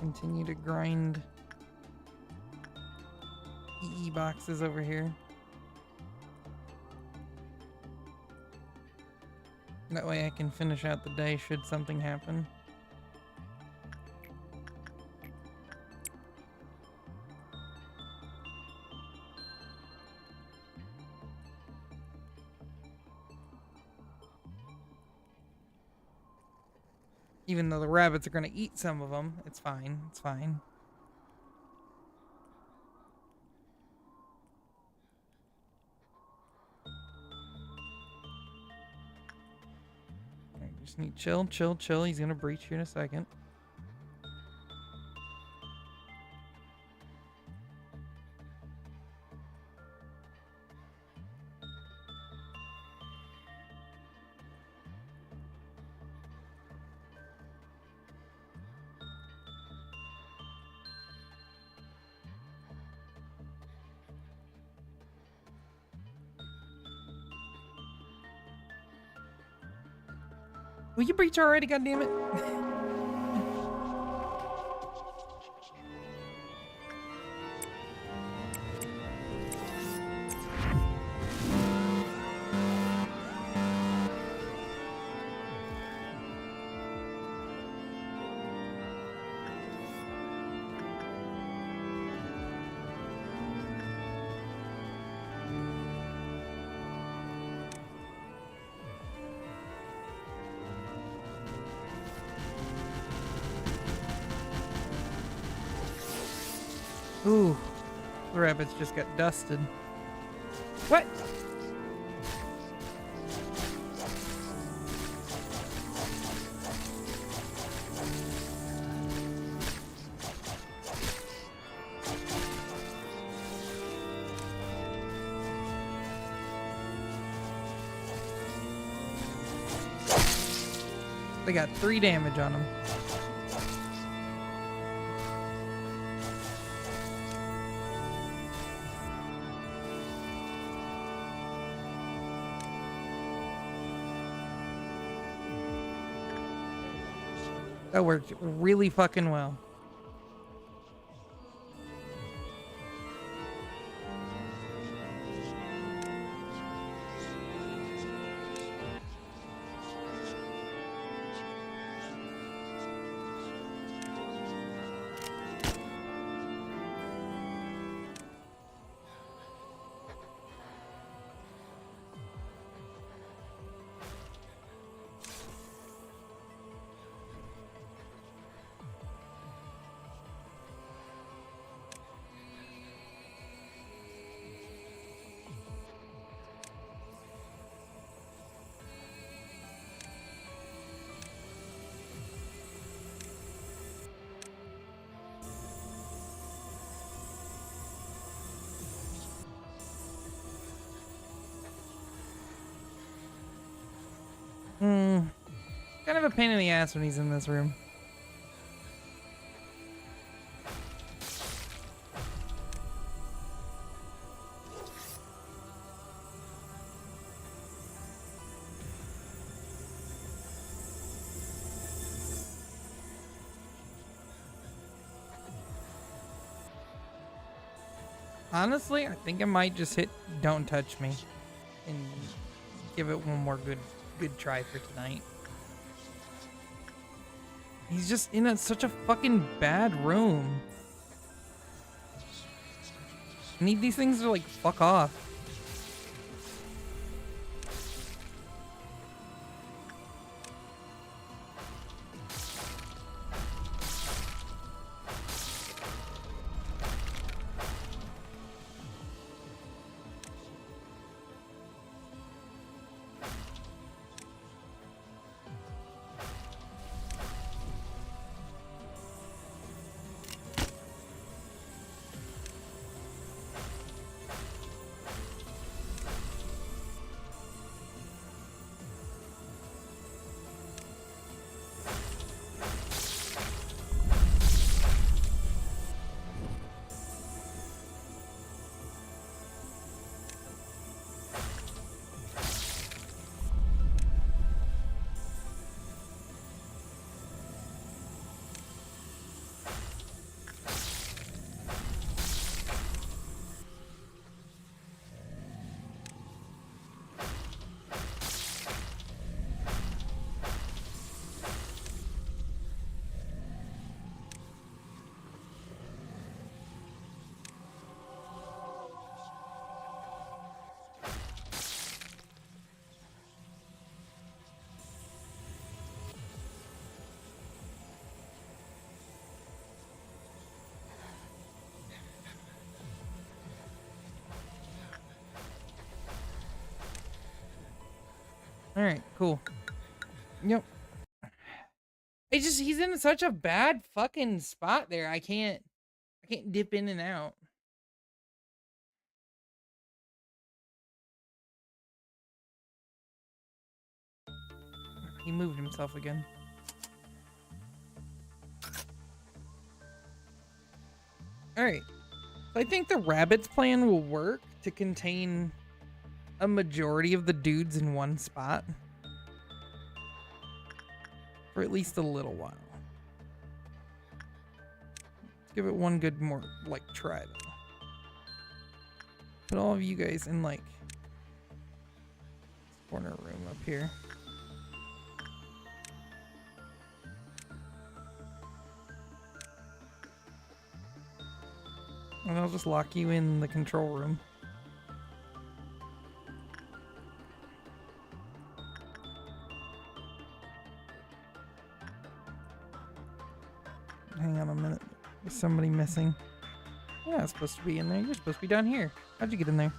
Continue to grind key boxes over here. That way I can finish out the day should something happen. Even though the rabbits are gonna eat some of them, it's fine. It's fine. I just need chill, chill, chill. He's gonna breach here in a second. Will you breach already, goddammit? Ooh, the rabbits just got dusted. What? They got 3 damage on them. That worked really fucking well. Kind of a pain in the ass when he's in this room. Honestly, I think I might just hit "Don't touch me" and give it one more good try for tonight. He's just in such a fucking bad room. I need these things to like fuck off. Alright, cool. Yep. He's in such a bad fucking spot there. I can't dip in and out. He moved himself again. Alright. So I think the rabbit's plan will work to contain a majority of the dudes in one spot. For at least a little while. Let's give it one good more, like, try, though. Put all of you guys in, like, this corner room up here. And I'll just lock you in the control room. Hang on a minute. Is somebody missing? You're not supposed to be in there. You're supposed to be down here. How'd you get in there?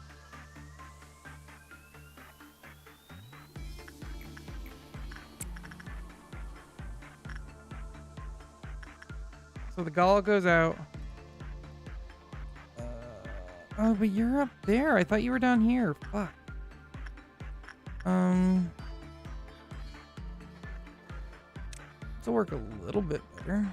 So the gall goes out. Oh, but you're up there. I thought you were down here. Fuck. This will work a little bit better.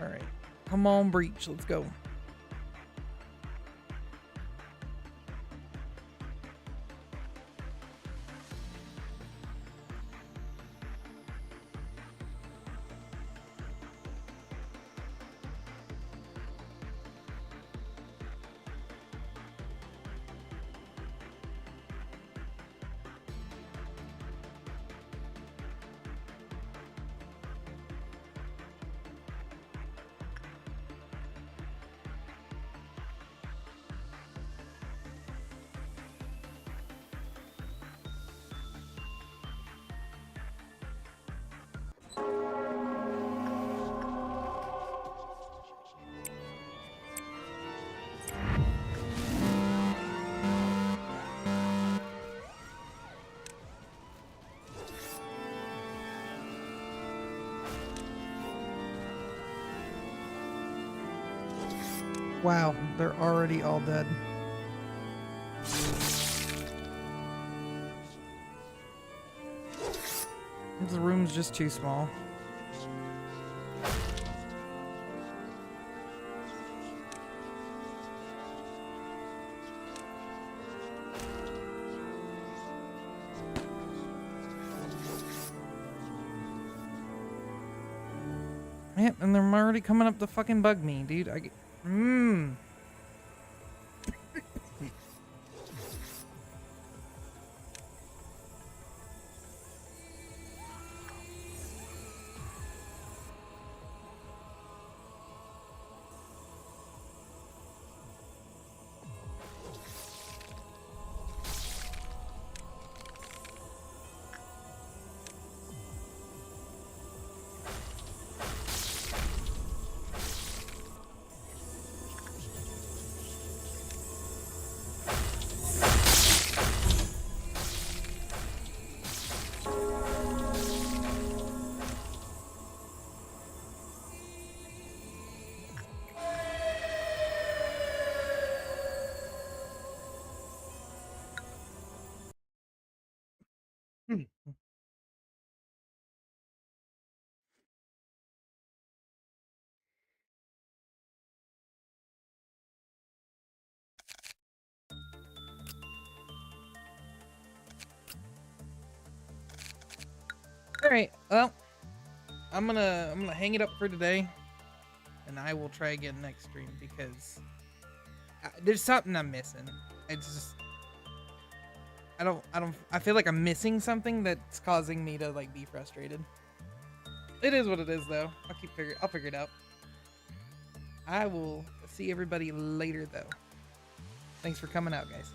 All right, come on, breach. Let's go. Wow, they're already all dead. This room's just too small. Yep, and they're already coming up to fucking bug me, dude. right. Well, I'm gonna hang it up for today, and I will try again next stream because there's something I'm missing. It's just I feel like I'm missing something that's causing me to like be frustrated. It is what it is though. I'll figure it out. I will see everybody later though. Thanks for coming out, guys.